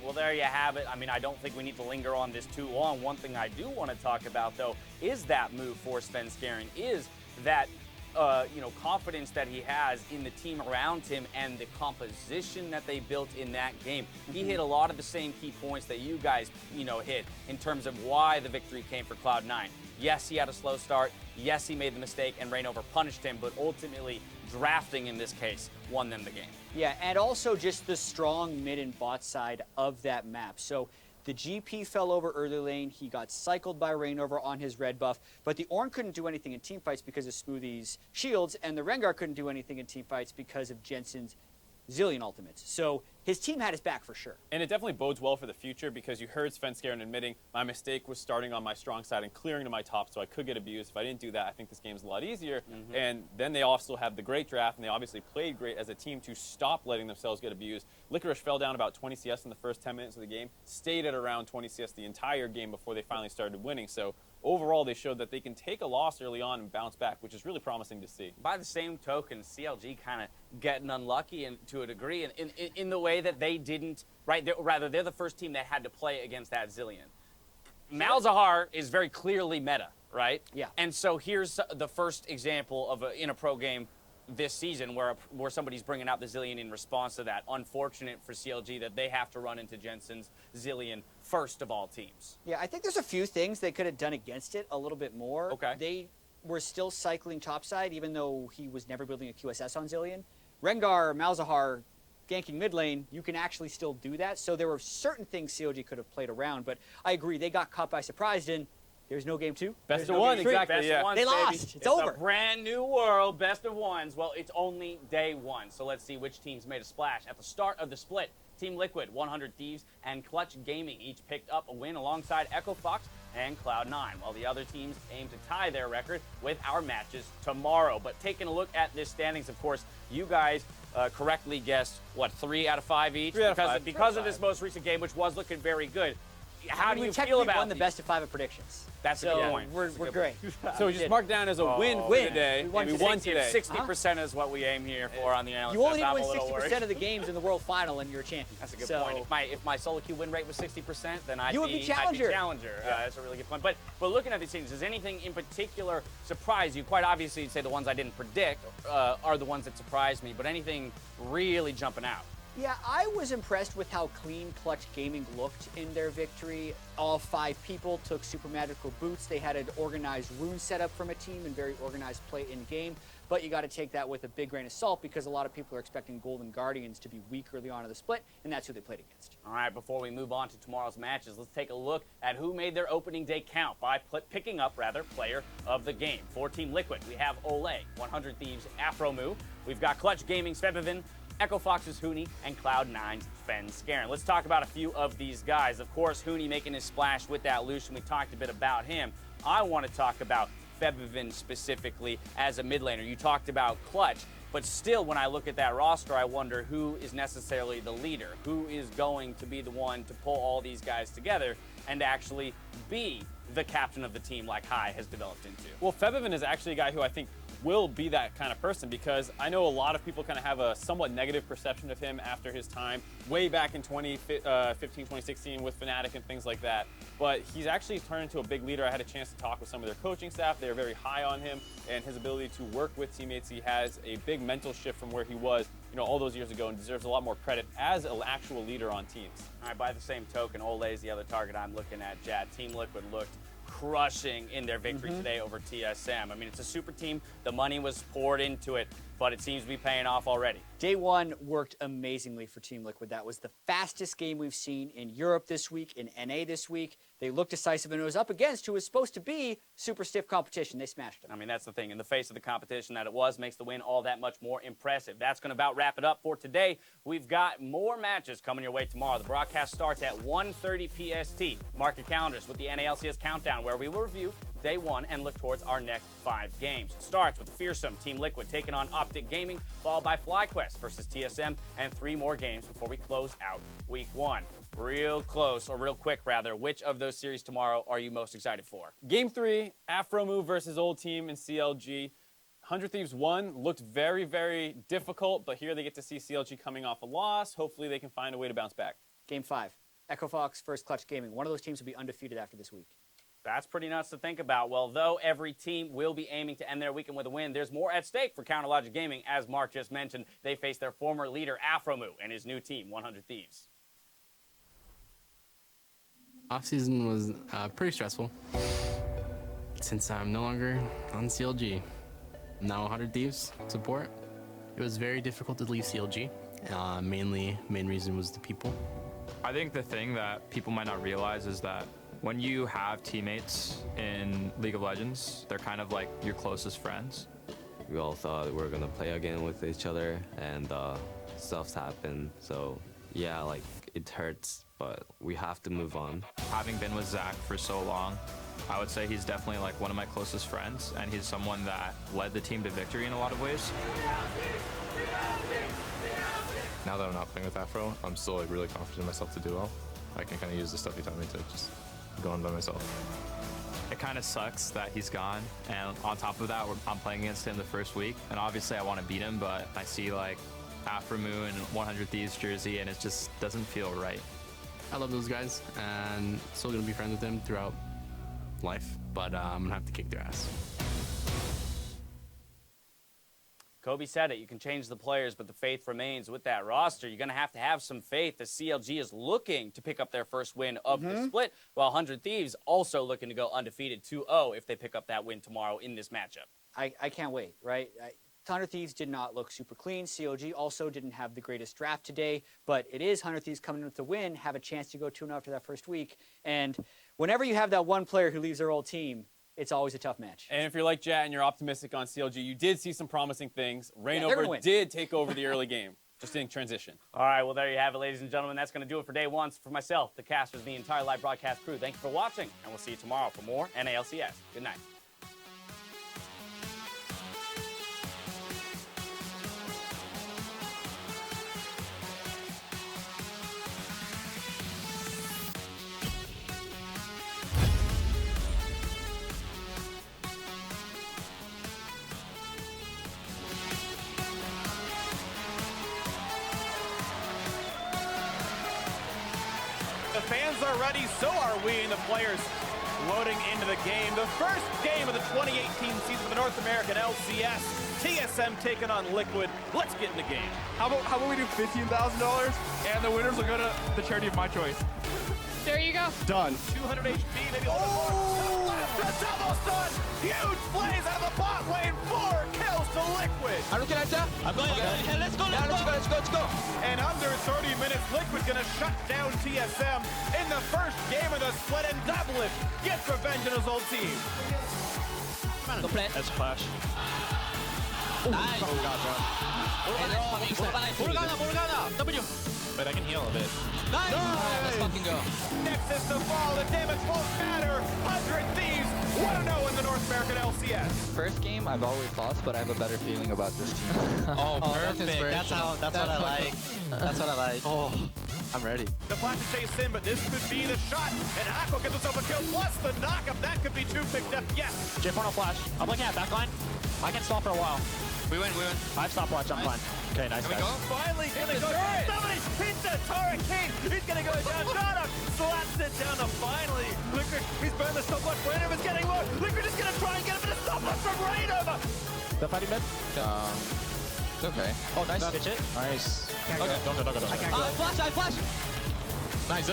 Well, there you have it. I mean, I don't think we need to linger on this too long. One thing I do want to talk about, though, is that move for Svenskeren, is that confidence that he has in the team around him and the composition that they built in that game. He hit a lot of the same key points that you guys, hit in terms of why the victory came for Cloud9. Yes, he had a slow start. Yes, he made the mistake and Rainover punished him, but ultimately drafting in this case won them the game. Yeah, and also just the strong mid and bot side of that map. So the GP fell over early lane. He got cycled by Rainover on his red buff, but the Ornn couldn't do anything in teamfights because of Smoothie's shields, and the Rengar couldn't do anything in teamfights because of Jensen's Zillion ultimates. So his team had his back for sure. And it definitely bodes well for the future because you heard Svenskeren admitting my mistake was starting on my strong side and clearing to my top so I could get abused. If I didn't do that, I think this game's a lot easier. And then they also have the great draft, and they obviously played great as a team to stop letting themselves get abused. Licorice fell down about 20 CS in the first 10 minutes of the game, stayed at around 20 CS the entire game before they finally started winning. So overall, they showed that they can take a loss early on and bounce back, which is really promising to see. By the same token, CLG kind of getting unlucky to a degree in the way that they didn't, right? They're the first team that had to play against that Zillion. Malzahar is very clearly meta, right? Yeah. And so here's the first example of in a pro game this season where somebody's bringing out the Zillion in response to that. Unfortunate for CLG that they have to run into Jensen's Zillion first of all teams. Yeah, I think there's a few things they could have done against it a little bit more. Okay. They were still cycling topside, even though he was never building a QSS on Zillion. Rengar, Malzahar, ganking mid lane, you can actually still do that. So there were certain things CLG could have played around, but I agree, they got caught by surprise, and there's no game 2. Best of one, exactly, Best yeah. of ones, They baby. lost. It's over. A brand new world, best of ones. Well, it's only day 1, so let's see which teams made a splash. At the start of the split, Team Liquid, 100 Thieves, and Clutch Gaming each picked up a win alongside Echo Fox and Cloud9, while the other teams aim to tie their record with our matches tomorrow. But taking a look at this standings, of course, you guys correctly guessed, 3 out of 5 each? 3 out of 5. Because of this most recent game, which was looking very good. How do you feel technically about won the these? best of 5 of predictions. That's a good point. We're great. So we just marked down as a win for today, and we won today. 60% is what we aim here for on the analyst. You only need to I'm win a little 60% worried. of the games in the world final, and you're a champion. That's a good point. If my solo queue win rate was 60%, then I'd You would be challenger. I'd be challenger. That's a really good point. But looking at these things, does anything in particular surprise you? Quite obviously, you'd say the ones I didn't predict are the ones that surprised me. But anything really jumping out? Yeah, I was impressed with how clean Clutch Gaming looked in their victory. All 5 people took super magical boots. They had an organized rune setup from a team and very organized play in game. But you got to take that with a big grain of salt because a lot of people are expecting Golden Guardians to be weak early on in the split, and that's who they played against. All right, before we move on to tomorrow's matches, let's take a look at who made their opening day count by picking up, player of the game. For Team Liquid, we have Ole, 100 Thieves, Afromu. We've got Clutch Gaming, Svebevin, Echo Fox's Huni, and Cloud9's Sven. Let's talk about a few of these guys. Of course, Huni making his splash with that Lucian. We talked a bit about him. I want to talk about Febvin specifically as a mid laner. You talked about Clutch, but still, when I look at that roster, I wonder who is necessarily the leader, who is going to be the one to pull all these guys together and actually be the captain of the team like Hai has developed into. Well, Febvin is actually a guy who I think will be that kind of person, because I know a lot of people kind of have a somewhat negative perception of him after his time way back in 2015, 2016 with Fnatic and things like that. But he's actually turned into a big leader. I had a chance to talk with some of their coaching staff. They are very high on him and his ability to work with teammates. He has a big mental shift from where he was, all those years ago, and deserves a lot more credit as an actual leader on teams. All right, by the same token, Ole is the other target I'm looking at, Jad. Team Liquid looked crushing in their victory today over TSM. I mean, it's a super team. The money was poured into it, but it seems to be paying off already. Day one worked amazingly for Team Liquid. That was the fastest game we've seen in Europe this week, in NA this week. They looked decisive, and it was up against who was supposed to be super stiff competition. They smashed them. I mean, that's the thing. In the face of the competition that it was, makes the win all that much more impressive. That's going to about wrap it up for today. We've got more matches coming your way tomorrow. The broadcast starts at 1:30 PST. Mark your calendars with the NALCS Countdown, where we will review Day 1 and look towards our next 5 games. It starts with the fearsome Team Liquid taking on Optic Gaming, followed by FlyQuest versus TSM, and 3 more games before we close out Week 1. Real close, or real quick rather, which of those series tomorrow are you most excited for? Game 3, Afromu versus Old Team in CLG. 100 Thieves 1 looked very, very difficult, but here they get to see CLG coming off a loss. Hopefully they can find a way to bounce back. Game 5, Echo Fox versus Clutch Gaming. One of those teams will be undefeated after this week. That's pretty nuts to think about. Well, though every team will be aiming to end their weekend with a win, there's more at stake for Counterlogic Gaming. As Mark just mentioned, they face their former leader, Afromu, and his new team, 100 Thieves. Off-season was pretty stressful since I'm no longer on CLG. Now 100 Thieves support. It was very difficult to leave CLG. Main reason was the people. I think the thing that people might not realize is that when you have teammates in League of Legends, they're kind of like your closest friends. We all thought we were gonna play again with each other, and stuff's happened. So yeah, like it hurts, but we have to move on. Having been with Zach for so long, I would say he's definitely like one of my closest friends, and he's someone that led the team to victory in a lot of ways. Now that I'm not playing with Afro, I'm still like really confident in myself to do well. I can kind of use the stuff he taught me to just go on by myself. It kind of sucks that he's gone, and on top of that, I'm playing against him the first week, and obviously I want to beat him, but I see like Afromu and 100 Thieves jersey, and it just doesn't feel right. I love those guys, and still gonna be friends with them throughout life, but I'm gonna have to kick their ass. Kobe said it, you can change the players, but the faith remains with that roster. You're going to have some faith as CLG is looking to pick up their first win of the split, while 100 Thieves also looking to go undefeated 2-0 if they pick up that win tomorrow in this matchup. I can't wait, right? 100 Thieves did not look super clean. CLG also didn't have the greatest draft today, but it is 100 Thieves coming in with the win, have a chance to go 2-0 after that first week. And whenever you have that one player who leaves their old team, it's always a tough match. And if you're like Jat and you're optimistic on CLG, you did see some promising things. Rainover did take over the early game, just in transition. All right, well, there you have it, ladies and gentlemen. That's going to do it for day 1. So for myself, the casters, the entire live broadcast crew, thank you for watching, and we'll see you tomorrow for more NALCS. Good night. The fans are ready, so are we, and the players loading into the game. The first game of the 2018 season of the North American LCS. TSM taking on Liquid. Let's get in the game. How about we do $15,000 and the winners will go to the charity of my choice. There you go. Done. 200 HP, maybe a little more. That's almost done. Huge plays out of the bot lane. 4 kills to Liquid. I'm going. Okay. Let's go. And under 30 minutes, Liquid gonna shut down TSM in the first game of the split and double it. Get revenge on his old team. That's Clash. Nice. Oh, God, God. Morgana, W. Wait, I can heal a bit. Nice. Let's fucking go. Nexus to fall, the damage won't matter. 100 Thieves 1-0 in the North American LCS. First game, I've always lost, but I have a better feeling about this team. Oh, perfect. That's what I like. That's what I like. Oh, I'm ready. The flash to chase in, but this could be the shot. And Aqua gets himself a kill, plus the knockup. That could be two picked up. Yes. J4 no flash. I'm looking at backline. I can stall for a while. We win. I've stopwatch. I'm fine. Okay, nice guys. Finally gonna go. Somebody hits the turret king. He's gonna go down. Shot up. Slaps it down to finally. Liquid, he's burned the stopwatch. Rainover's getting low. Liquid is gonna try and get a bit of stopwatch from Rainover. The fighting mid? It's okay. Oh, nice. Pitch it. Nice. Okay. Don't go. I flash. Nice.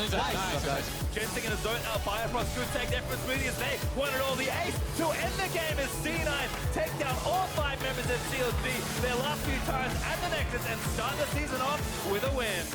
Jensing in a zone out. Firefrost good take there from Smoothie as they wanted all the ace to end the game as C9 take down all 5 members of CLG their last few times at the Nexus and start the season off with a win.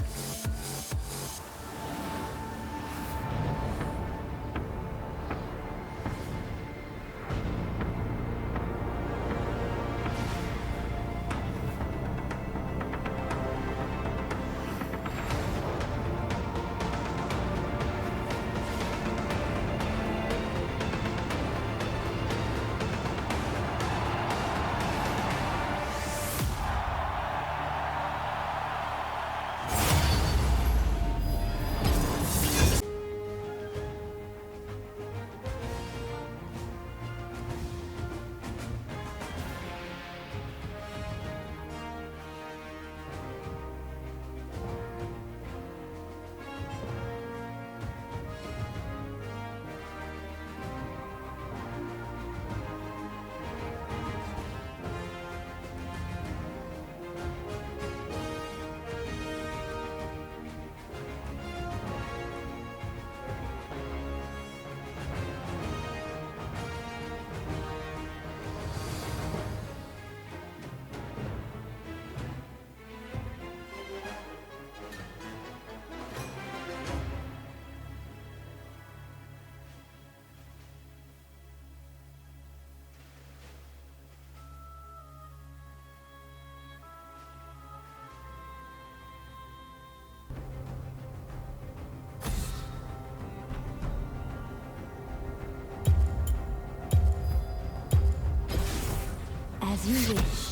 As you wish.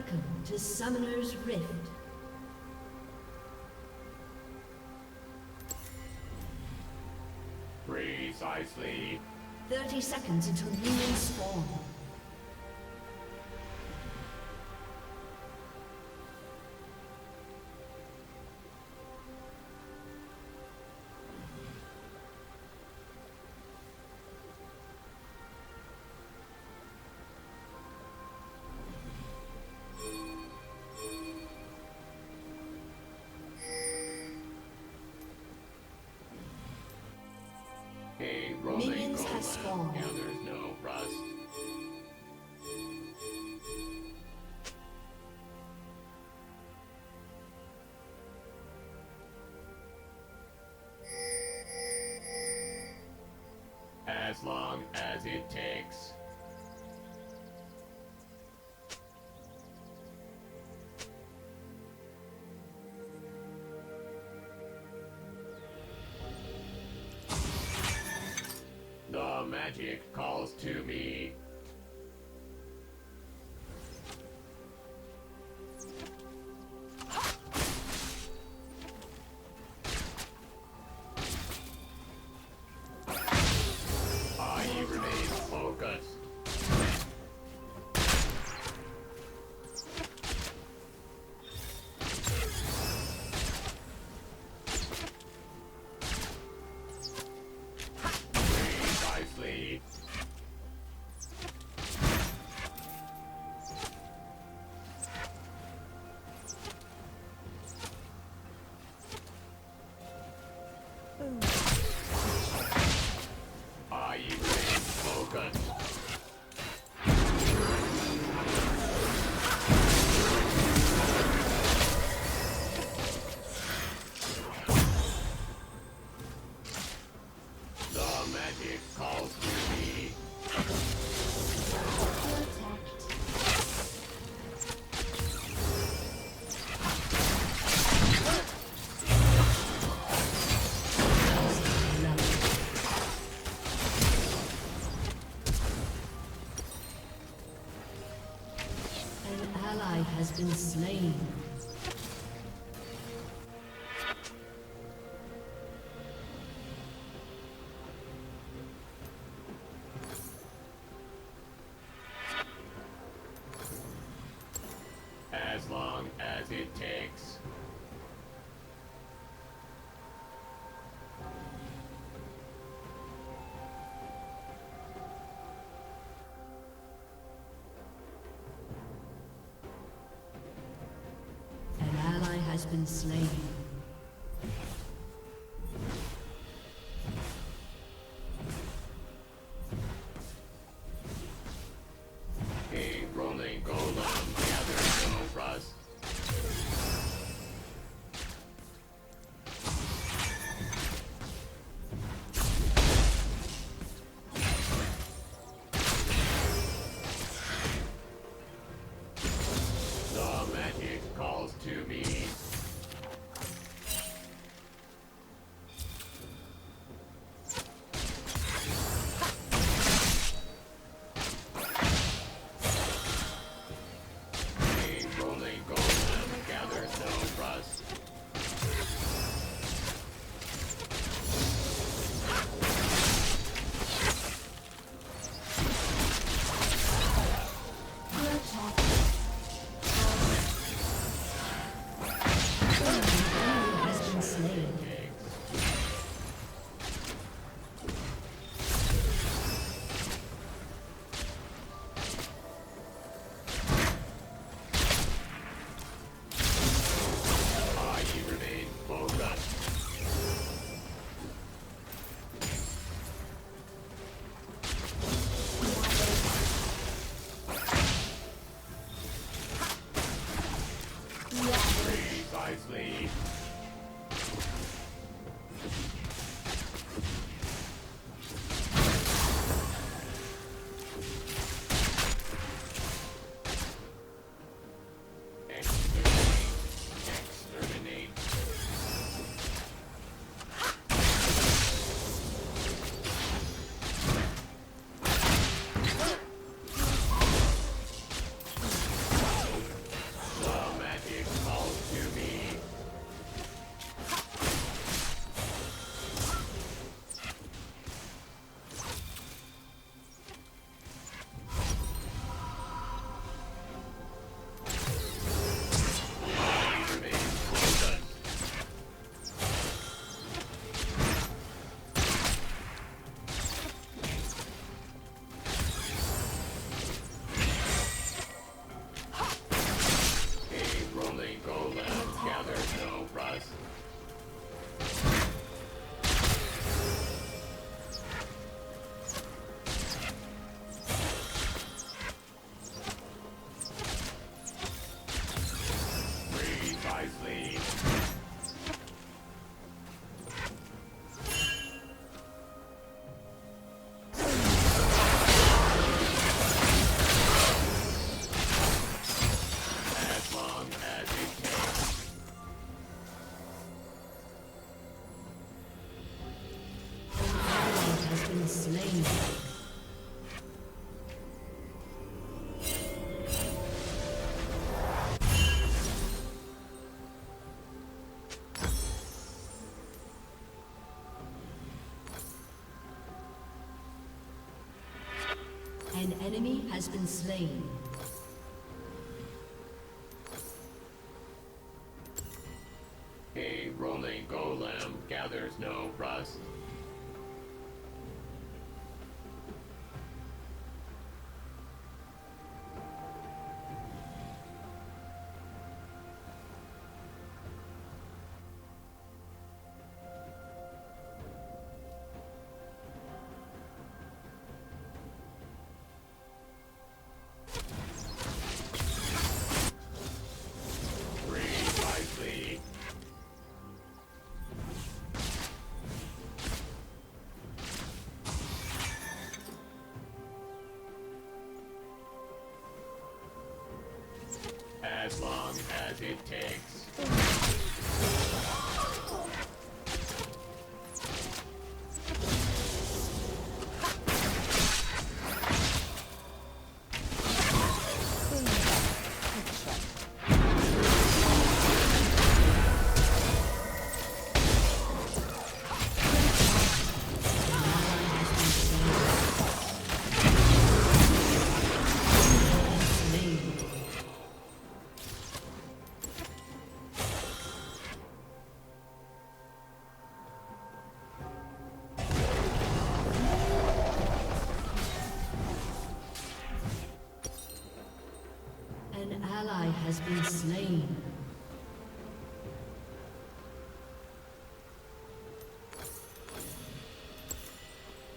Welcome to Summoner's Rift. Precisely. 30 seconds until minions spawn. Minions have spawned. Now there's no rust. As long as it takes. The magic calls to me. I remain focused. Precisely. I remain focused. The magic calls to me. An ally has been slain. As long as it takes. An ally has been slain. A rolling golem gathers no rust. The magic calls to me. A rolling golem gathers no rust. Has been slain. I remain focused. Precisely. Exterminate. has been slain. A rolling golem gathers no rust. As long as it takes. An ally has been slain.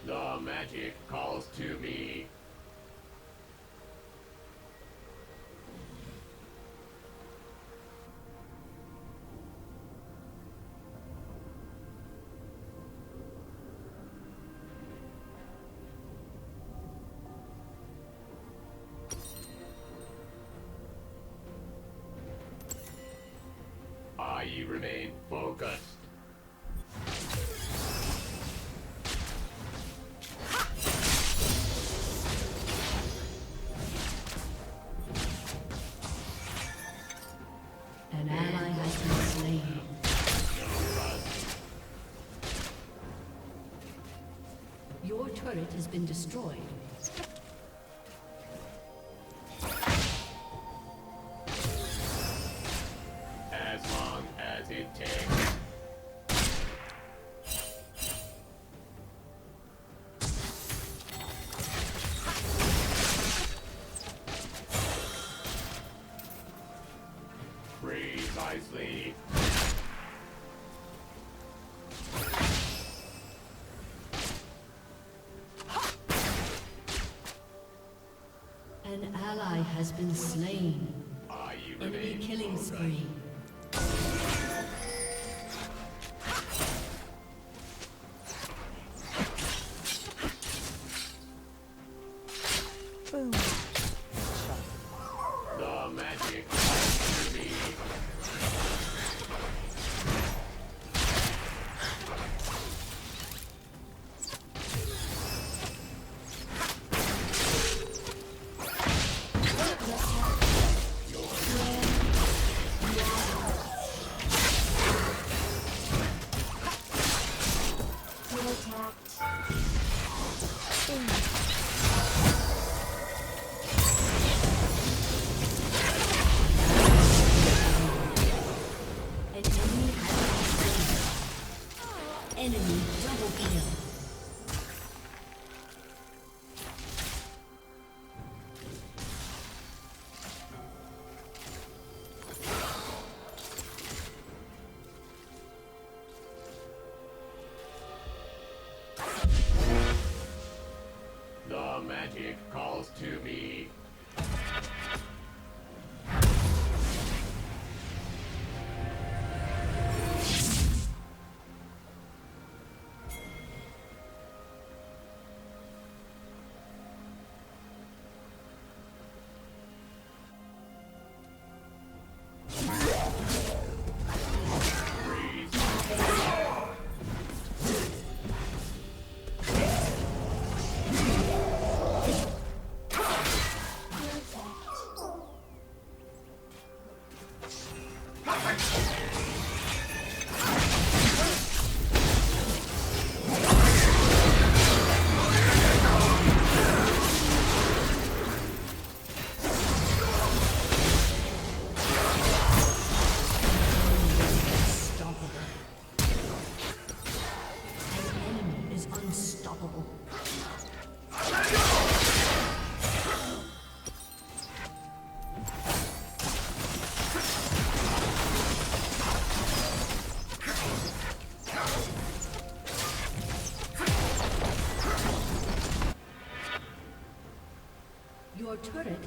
The magic calls to me. I remain focused. An ally has been slain. Your turret has been destroyed. As long as it takes. Precisely. An ally has been slain. Enemy killing spree. Boom. The magic comes to me. Enemy double kill. The magic calls to me.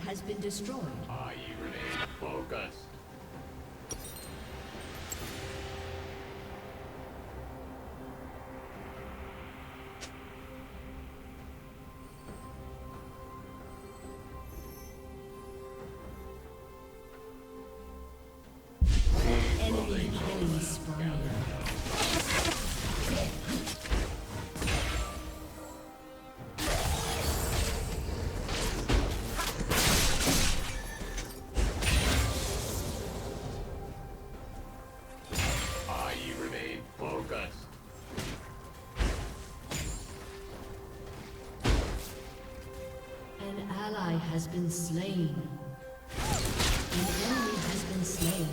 has been destroyed. You remain focused. Enemy killing spree. You remain focused. An ally has been slain. An enemy has been slain.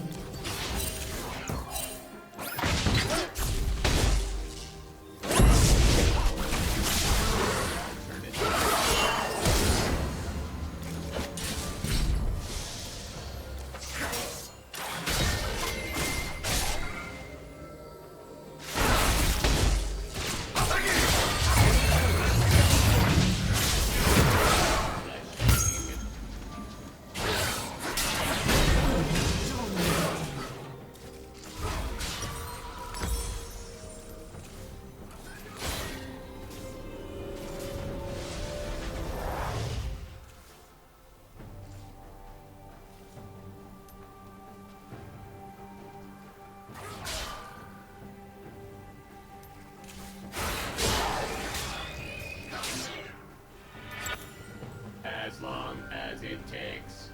As long as it takes.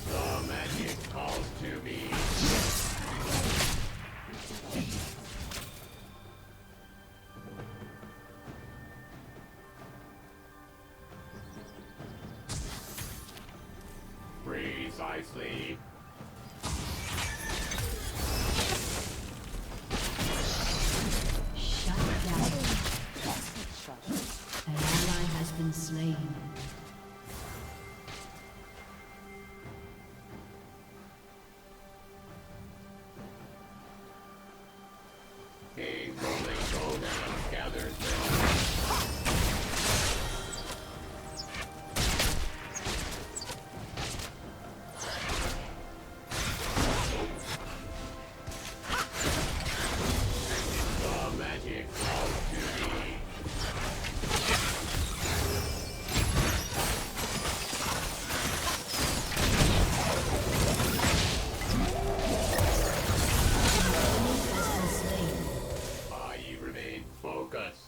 The magic calls to me. Precisely. Shut down. An ally has been slain. A rolling golem gathers the magic calls to me. You remain focused.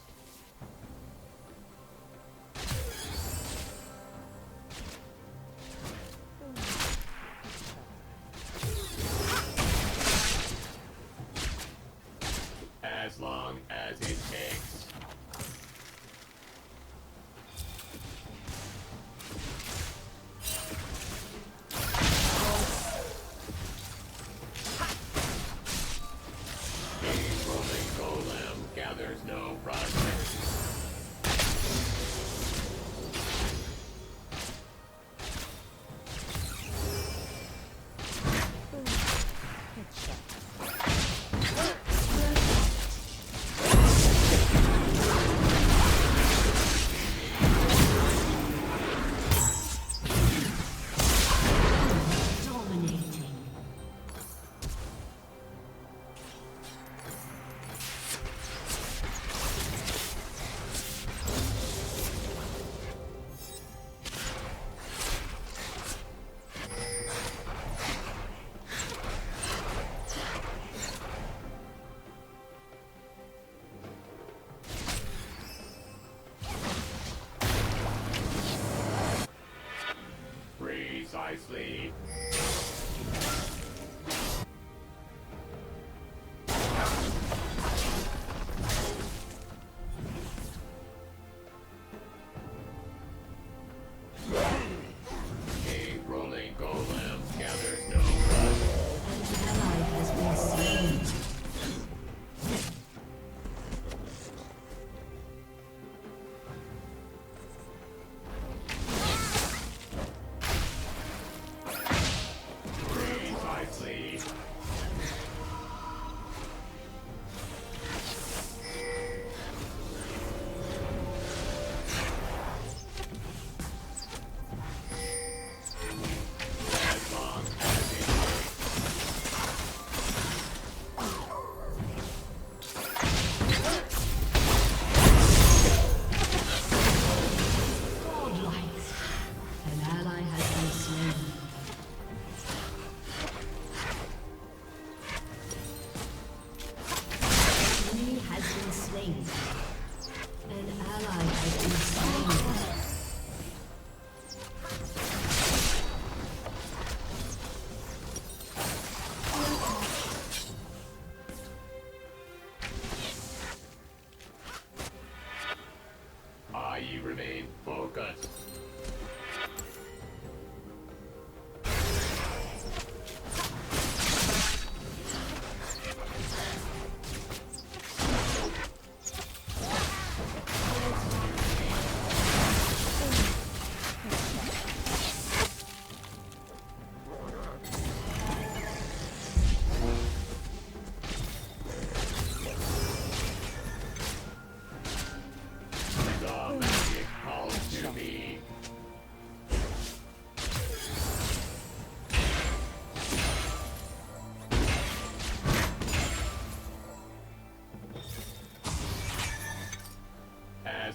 As long as it takes. A rolling golem gathers no progress. Dominating. Precisely. A rolling golem gathers no rust. An ally has been slain.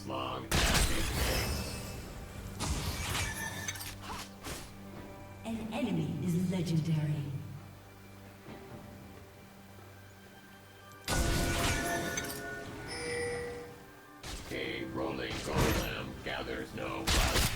As long as it takes. An enemy is legendary. A rolling golem gathers no wealth.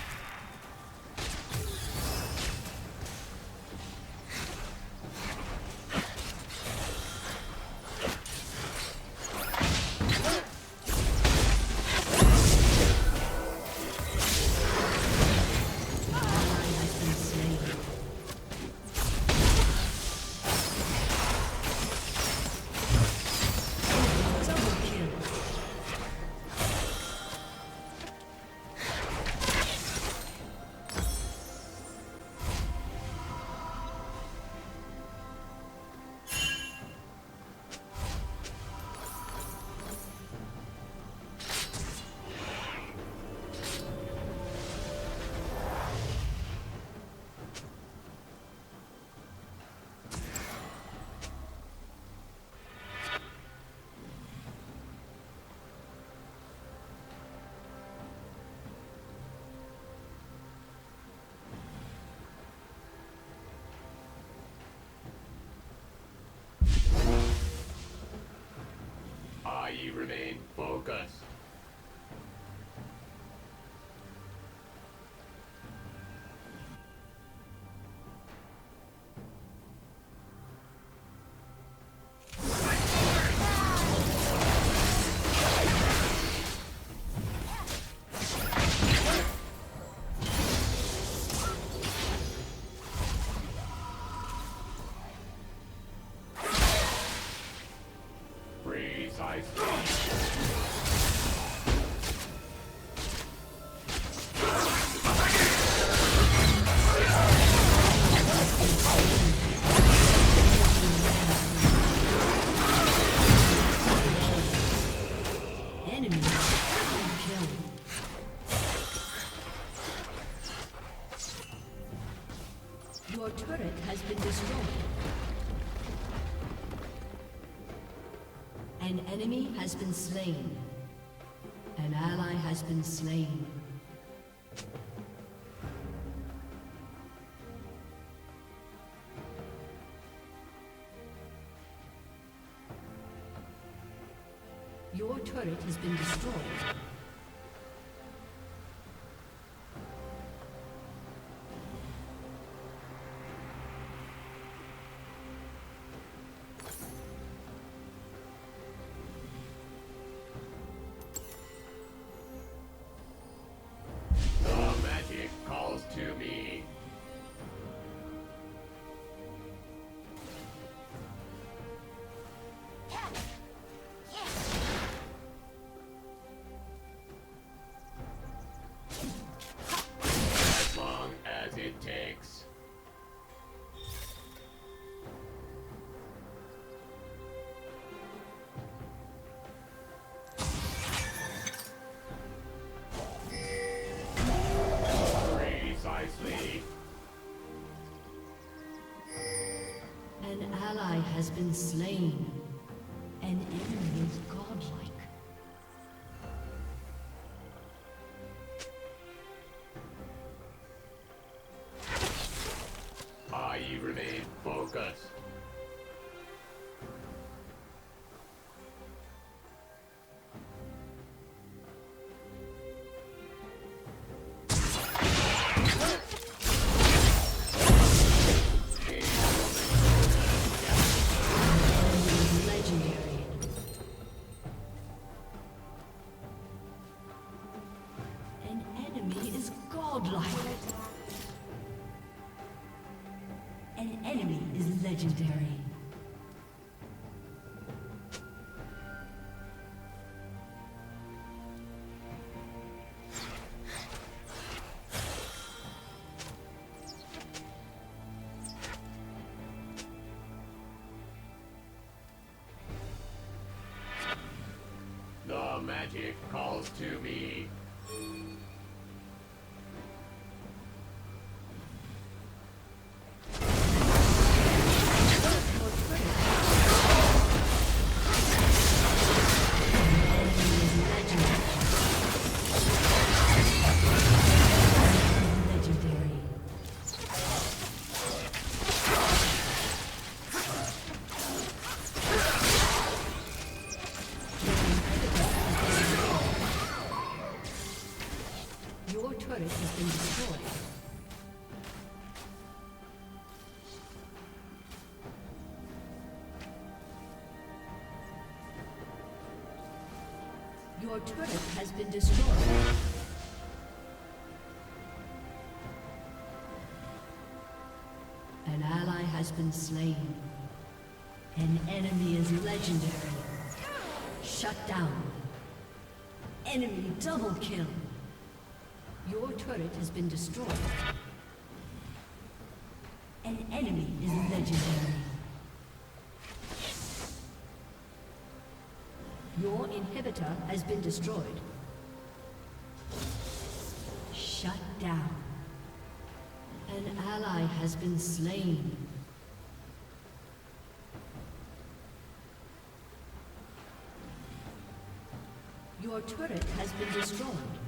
I remain focused. Your turret has been destroyed. An enemy has been slain. An ally has been slain. Your turret has been destroyed. The magic calls to me. As long as it takes. Precisely. An ally has been slain. An enemy is godlike. I remain focused. Legendary. An enemy is godlike. An enemy is legendary. The magic calls to me. Your turret has been destroyed. An ally has been slain. An enemy is legendary. Shut down. Enemy double kill. Your turret has been destroyed. An enemy is legendary. Your inhibitor has been destroyed. Shut down. An ally has been slain. Your turret has been destroyed.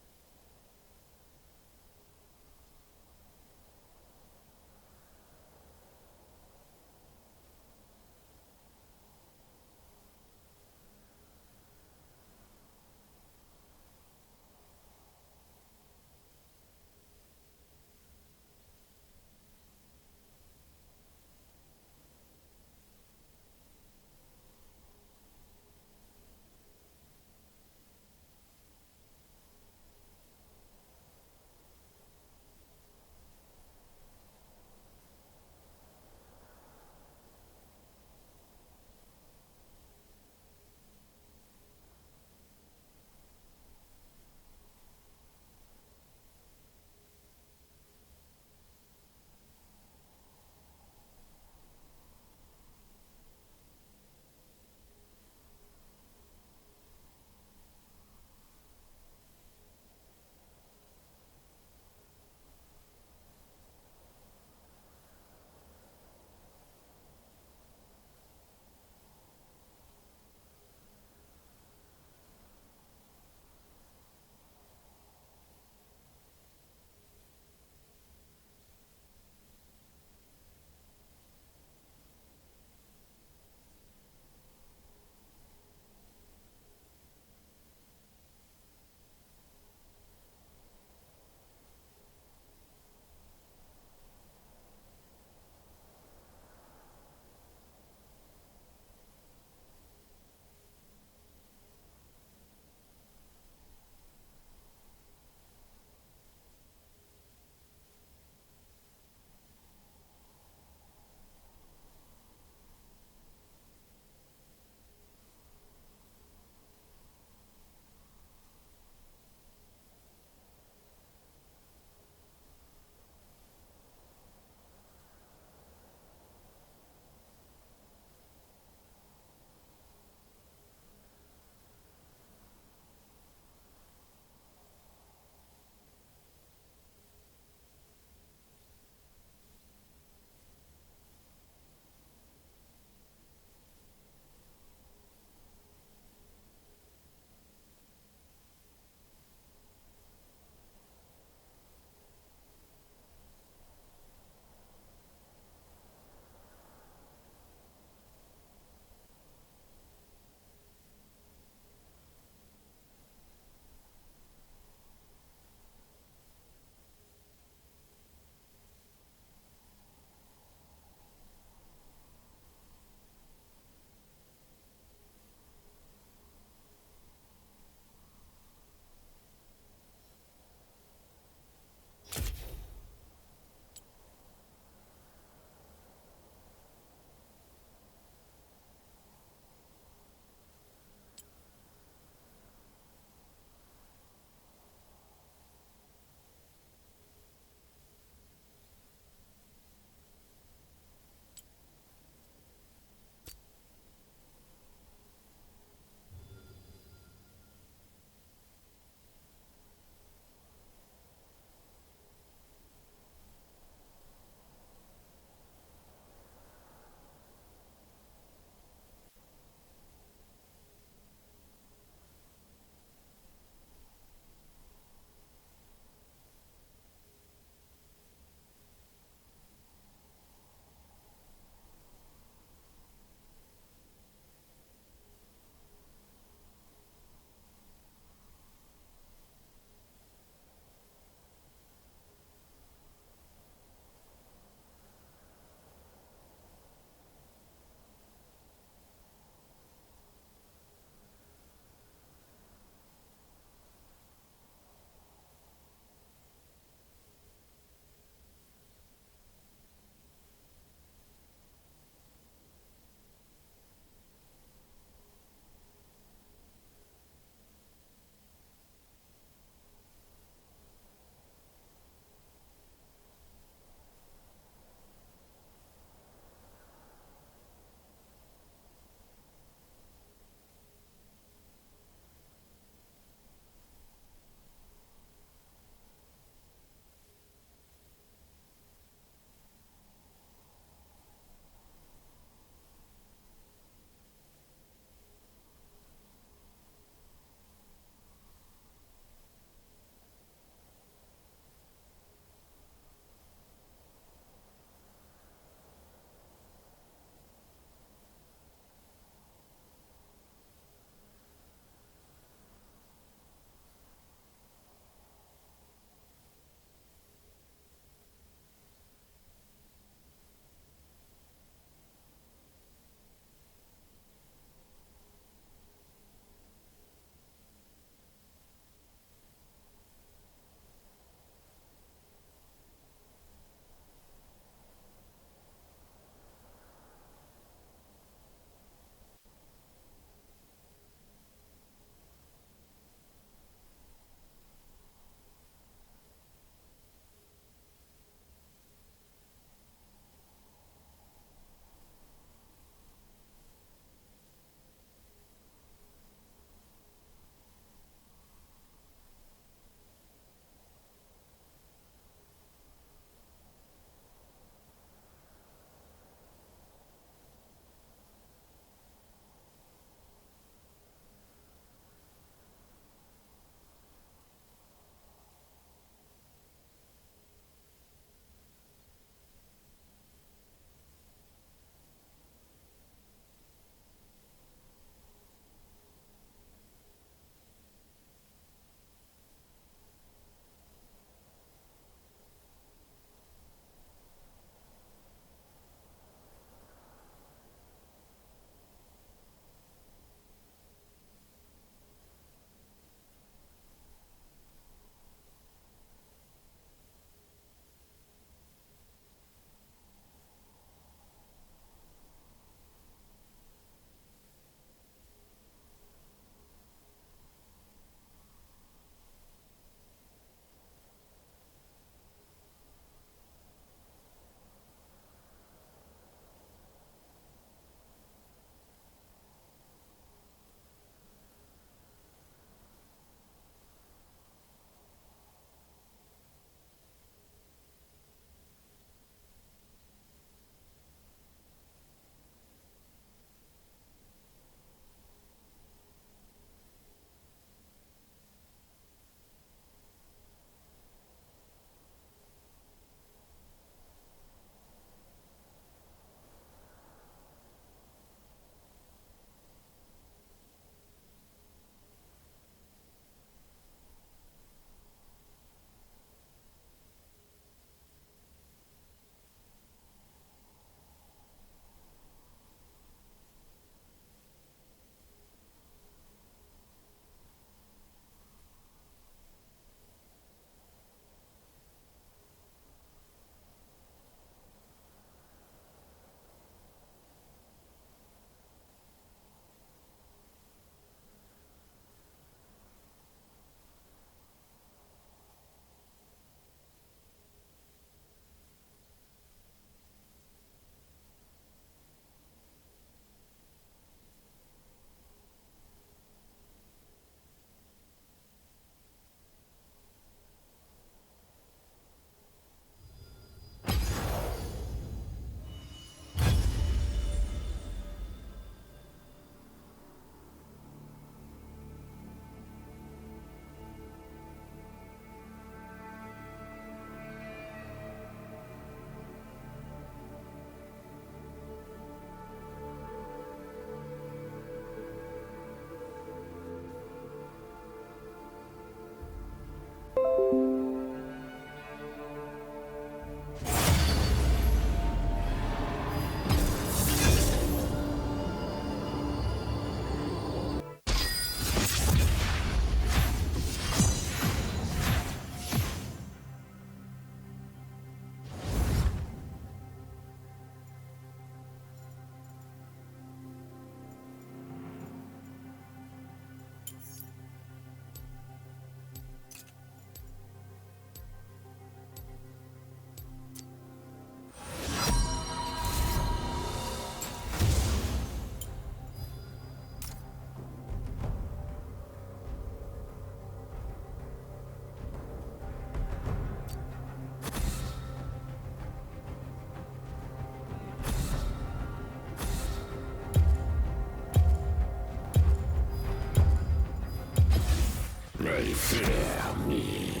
They fear me.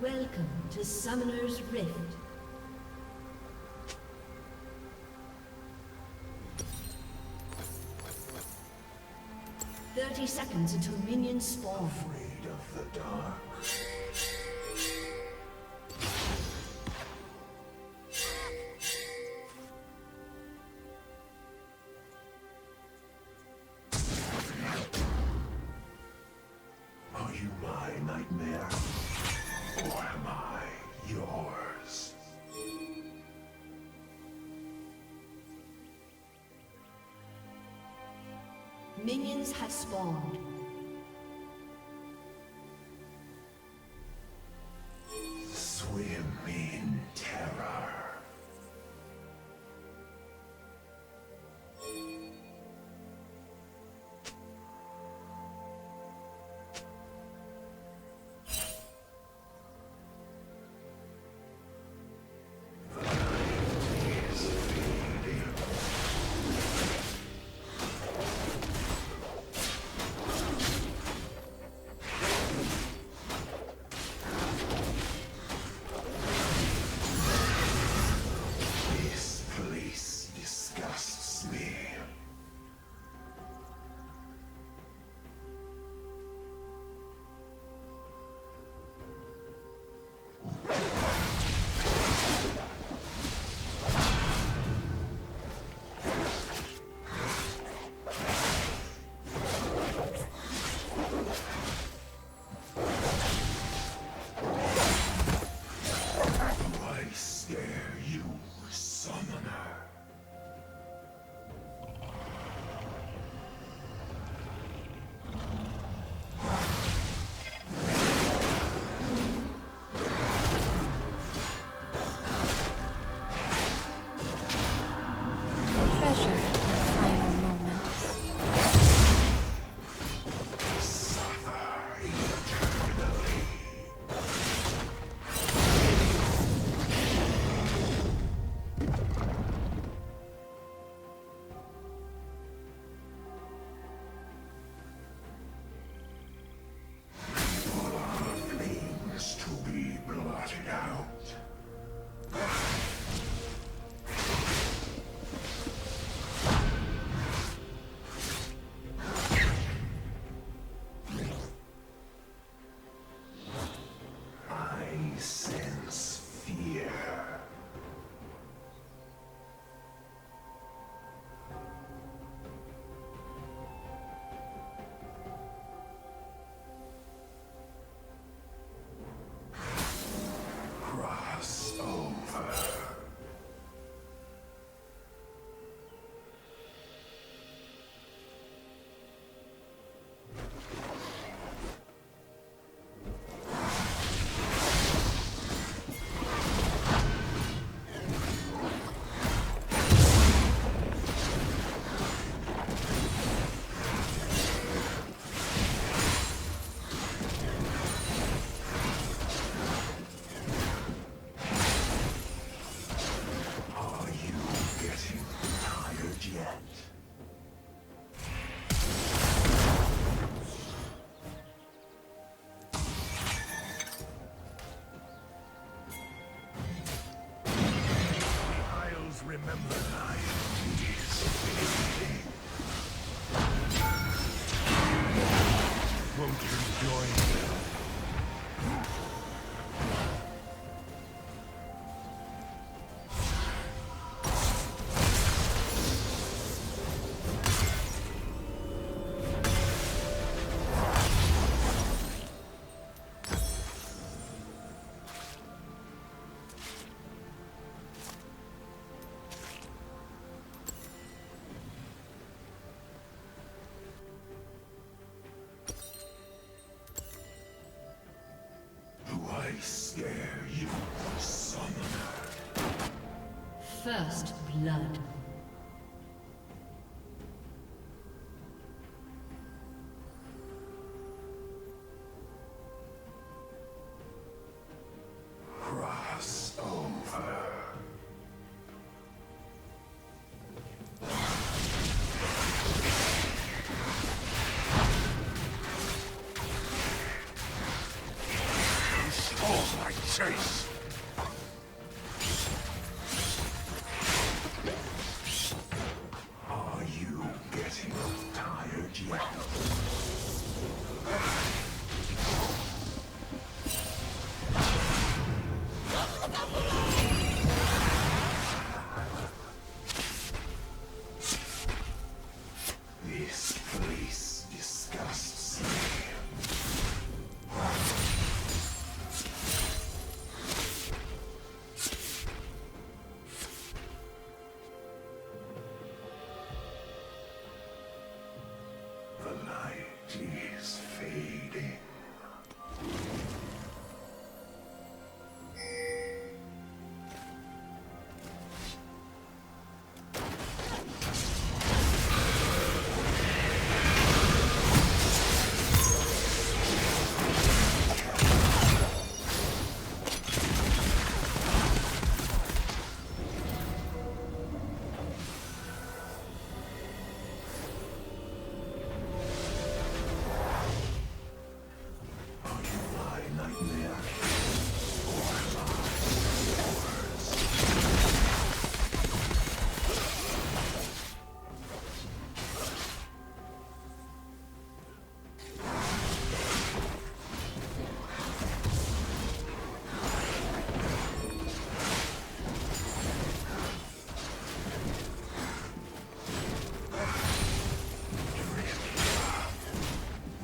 Welcome to Summoner's Rift. "30 seconds until minions spawn. Afraid of the dark. Are you my nightmare? Or am I yours? Minions have spawned. Swim in terror. The night is fading. Won't you join them? I scare you, summoner. First blood. Cross over. Chase. Are you getting tired yet? This place disgusts me. The light is fading.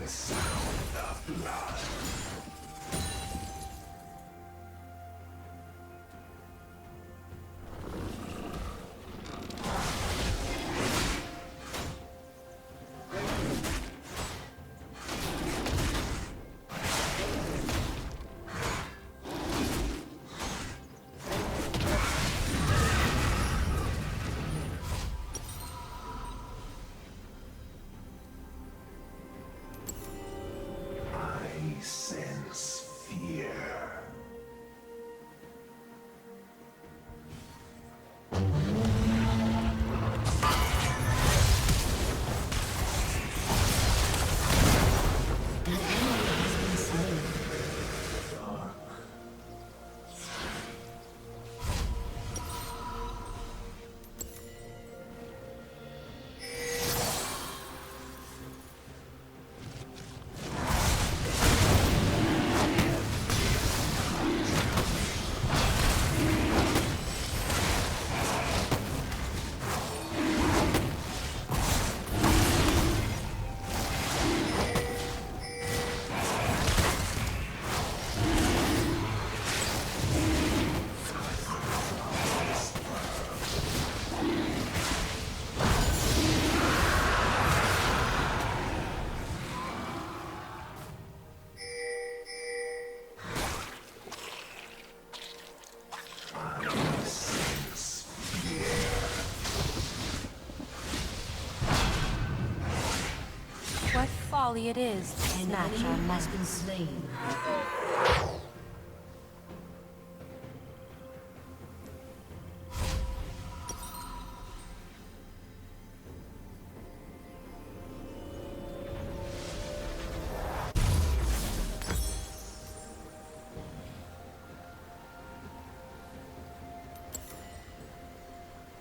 The sound of blood. I sense fear. What folly it is to snatch our Has life. been slain.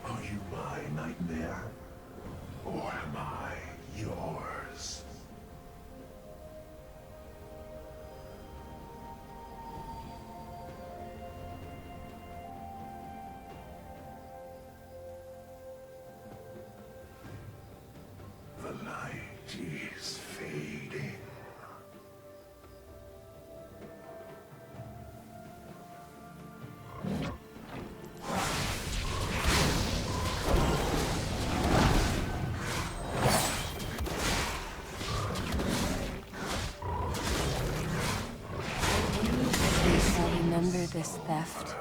Are this theft.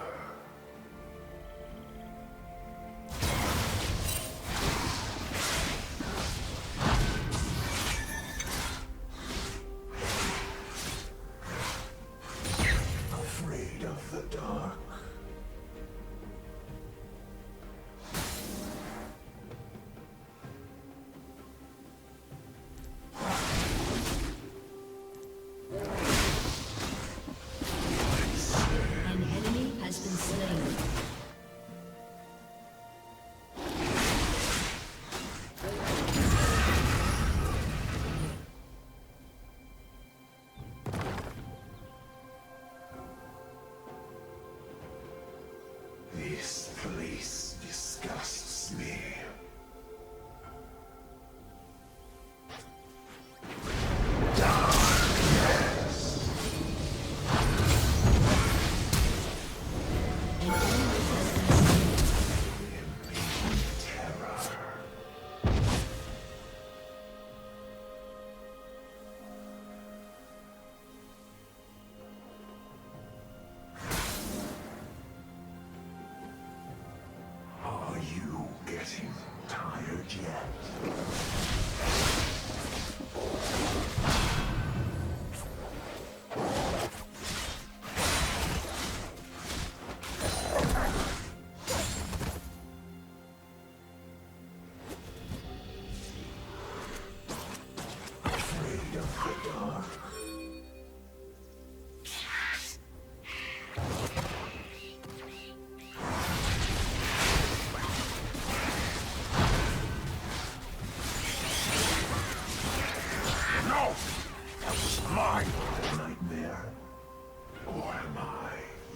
Afraid of the dark. An enemy has been slain. This place disgusts me. Are you getting tired yet? Afraid of the dark. No! That was mine! Nightmare? Or am I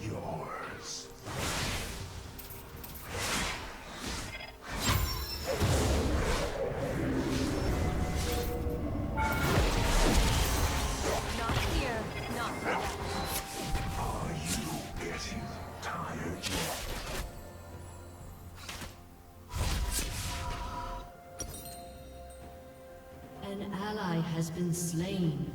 yours? Not here, not here. Are you getting tired yet? An ally has been slain.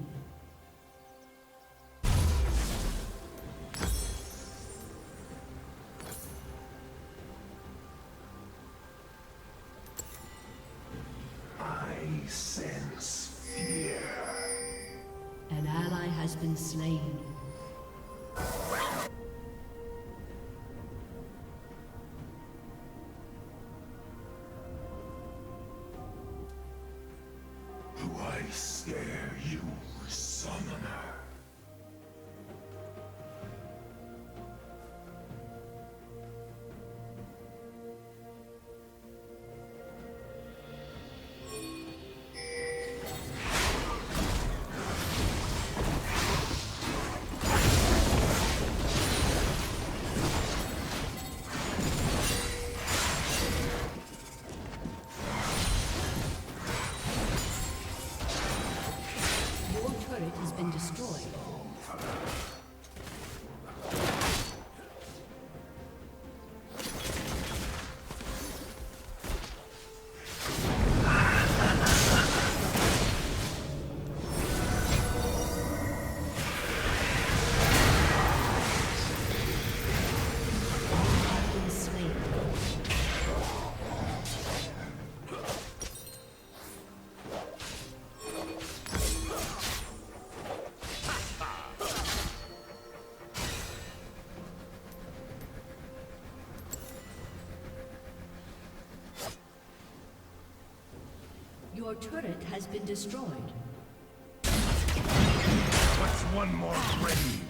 I sense fear. An ally has been slain. Do I scare you, summoner? Your turret has been destroyed. Have been slain. Your turret has been destroyed. What's one more grave?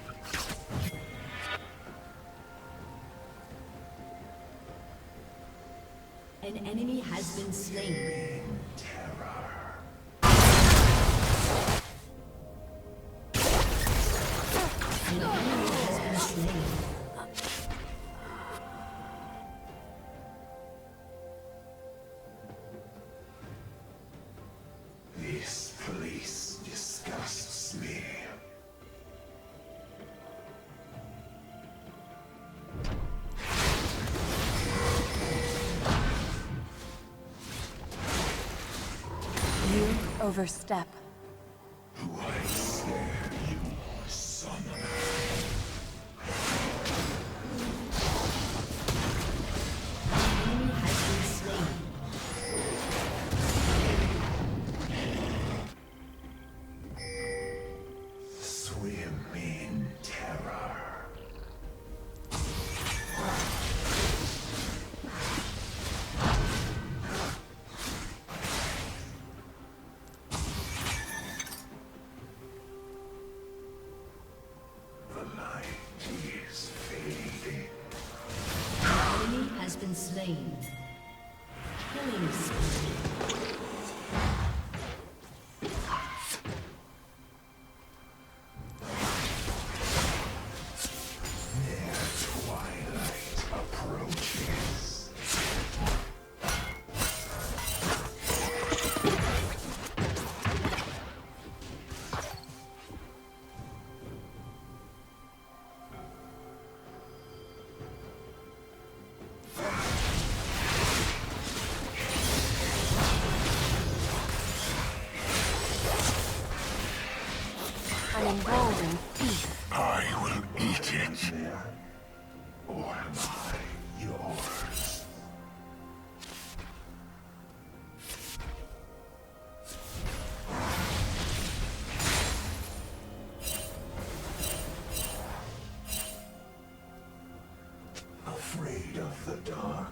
An enemy has been slain. An enemy has been slain. This place disgusts me. You overstep. Do I scare you, summoner? slain. Killing spree. An emboldened thief. I will eat it. Or am I yours? Afraid of the dark.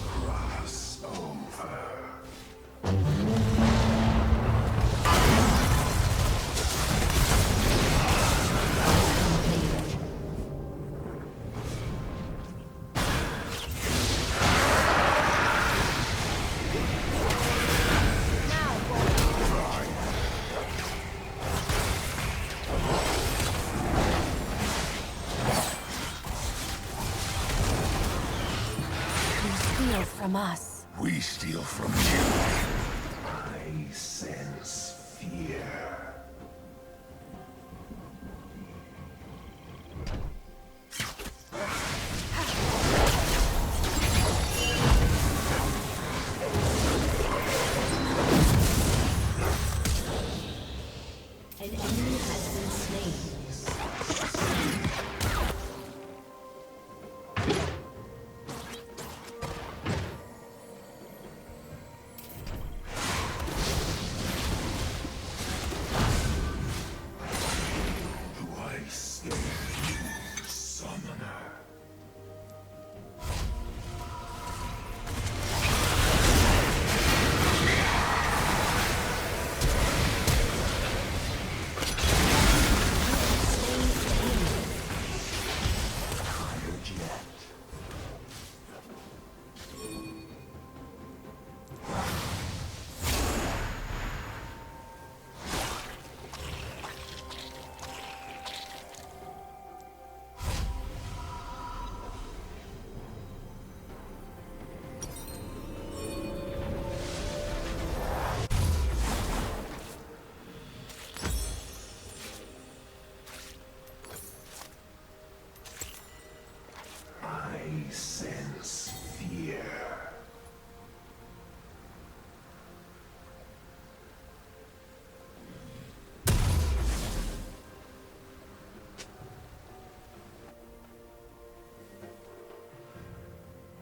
Cross over. Steal from us. We steal from you. I sense fear. An enemy has been slain. Do I scare you, summoner? Tired yet? I sense fear.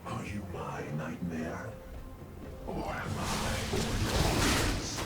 Are you my nightmare? Or am I yours?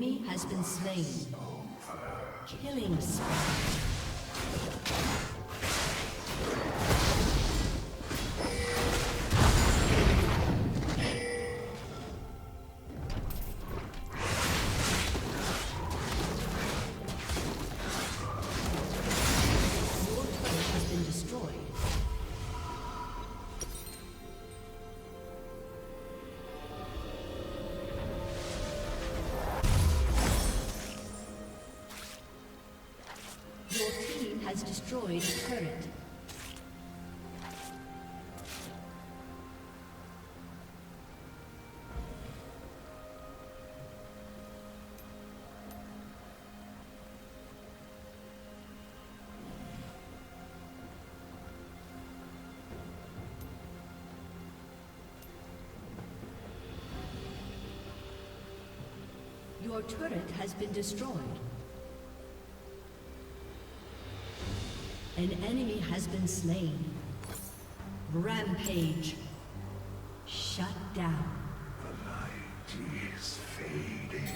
enemy has been slain. Killing spree. Has destroyed a turret. Your turret has been destroyed. An enemy has been slain. Rampage. Shut down. The light is fading.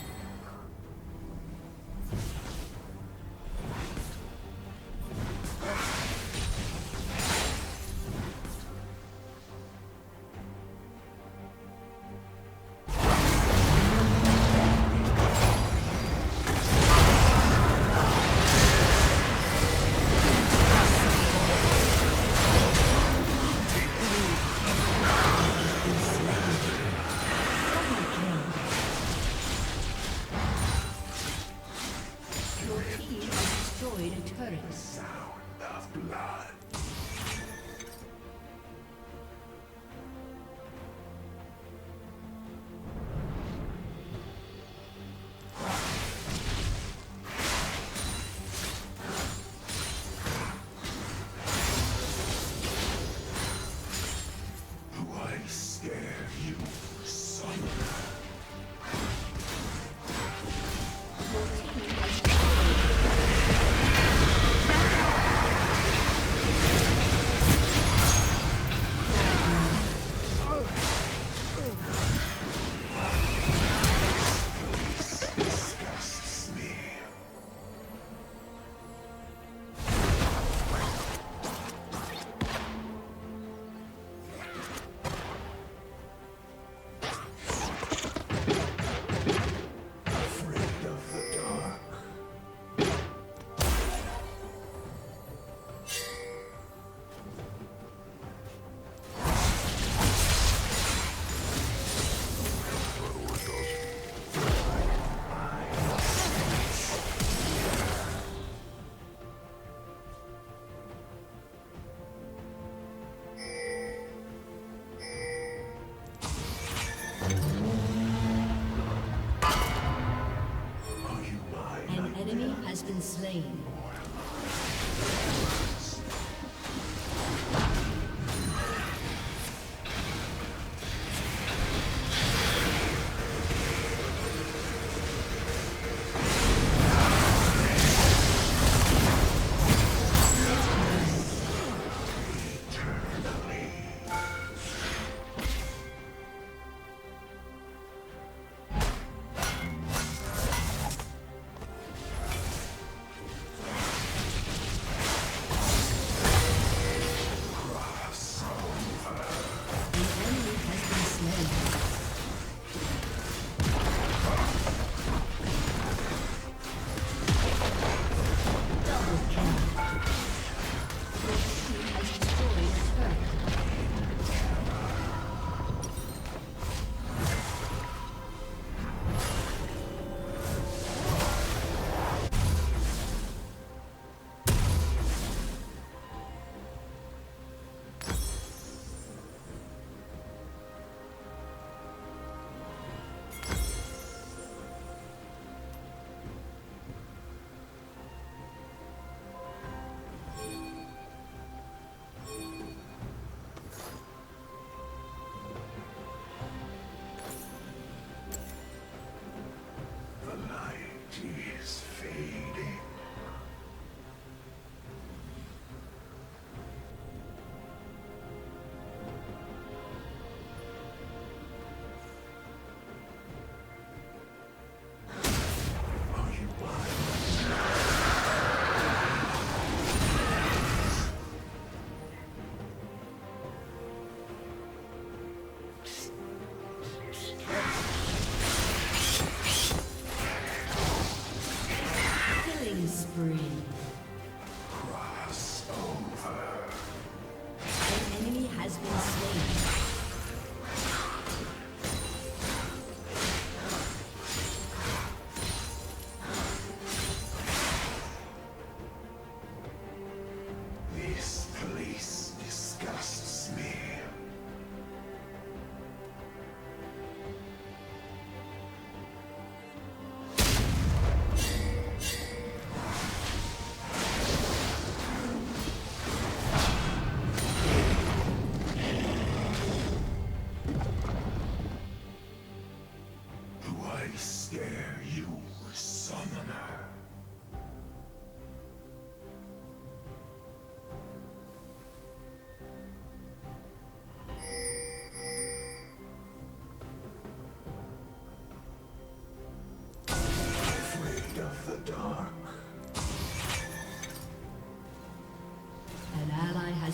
Has been slain.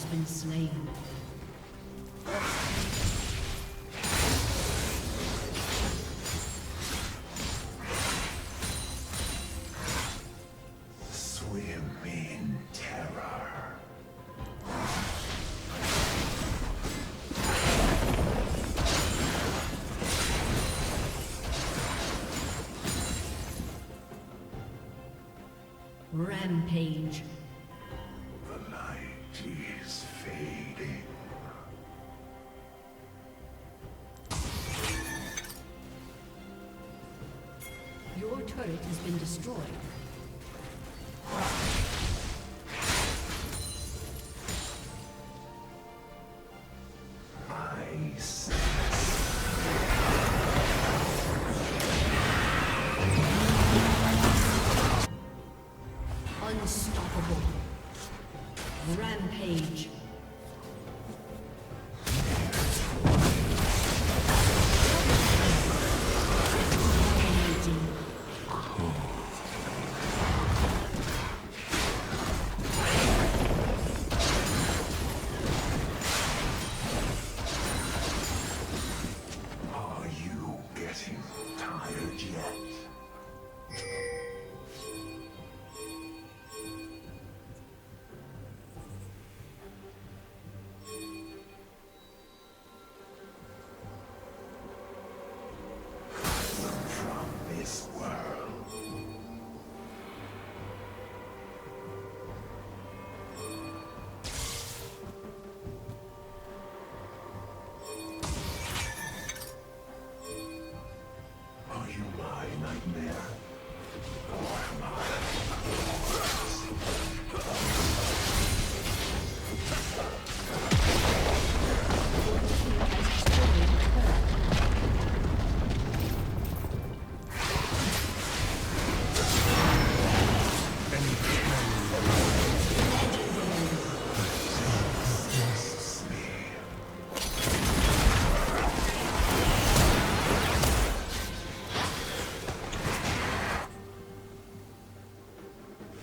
has been slain. Swim in terror. Rampage. The light is fading. Your turret has been destroyed. My Unstoppable. Rampage. Are you getting tired yet? From this world. Are you my nightmare? Or am I?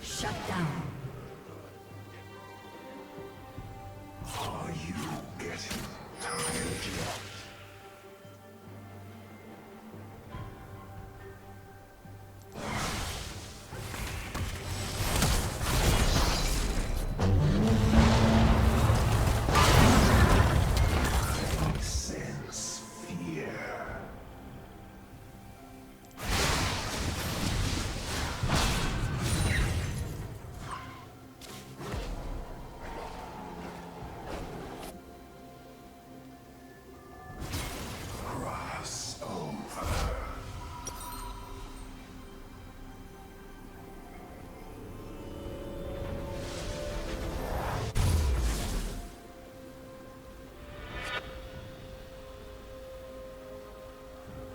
Shut down. Are you getting tired yet? I sense fear. Cross over.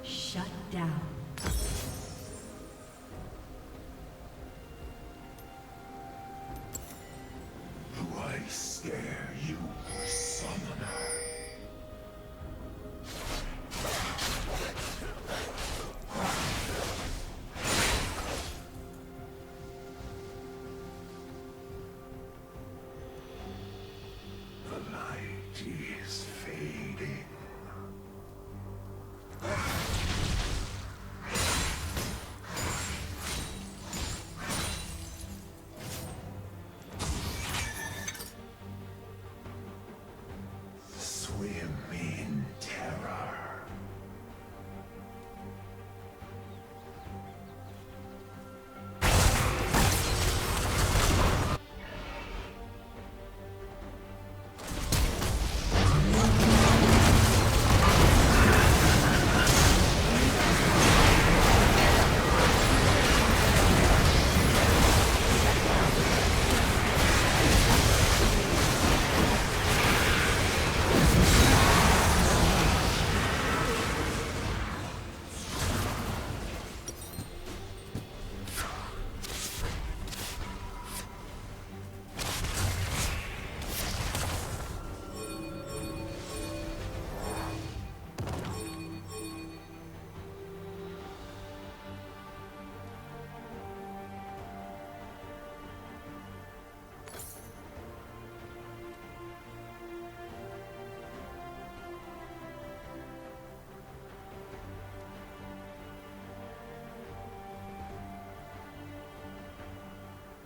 Shut down. Do I scare you, summoner? The light is fading.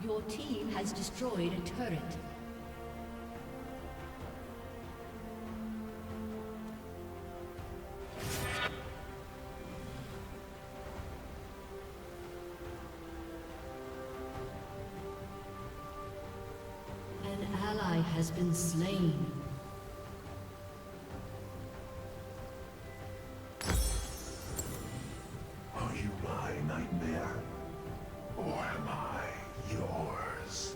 Your team has destroyed a turret. An ally has been slain. Are you my nightmare? Or am I yours?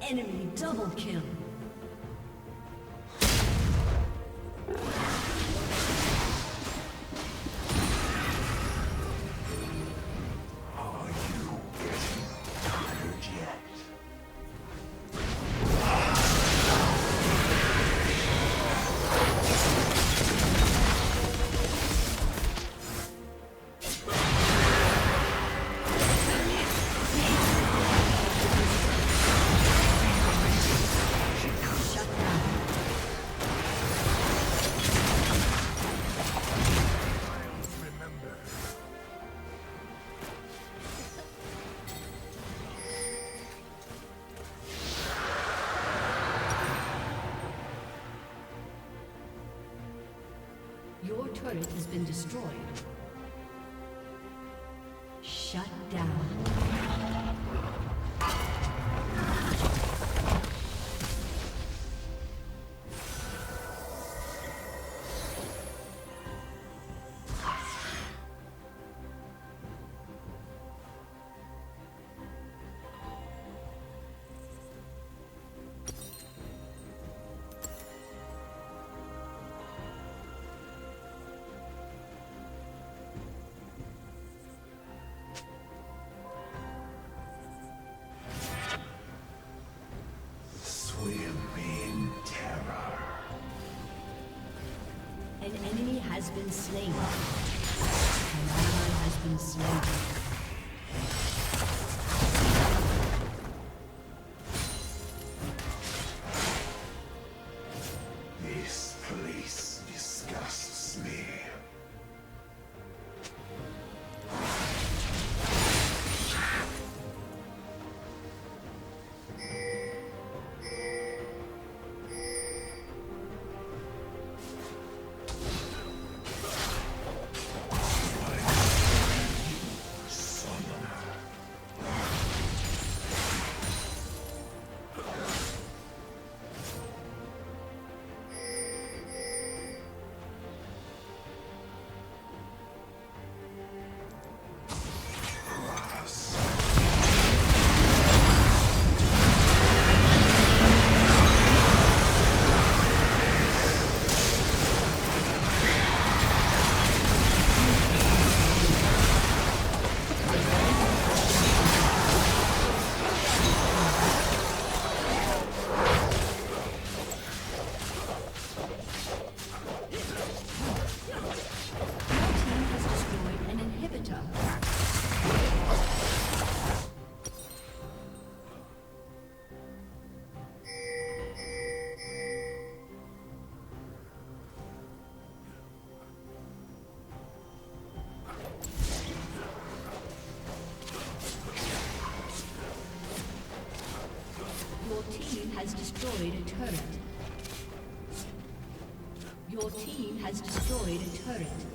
Enemy double kill. Are you getting tired yet? Your turret has been destroyed. Shut down. Swim in terror. An enemy has been slain. An ally has been slain. This place disgusts me. Your team has destroyed a turret. Your team has destroyed a turret.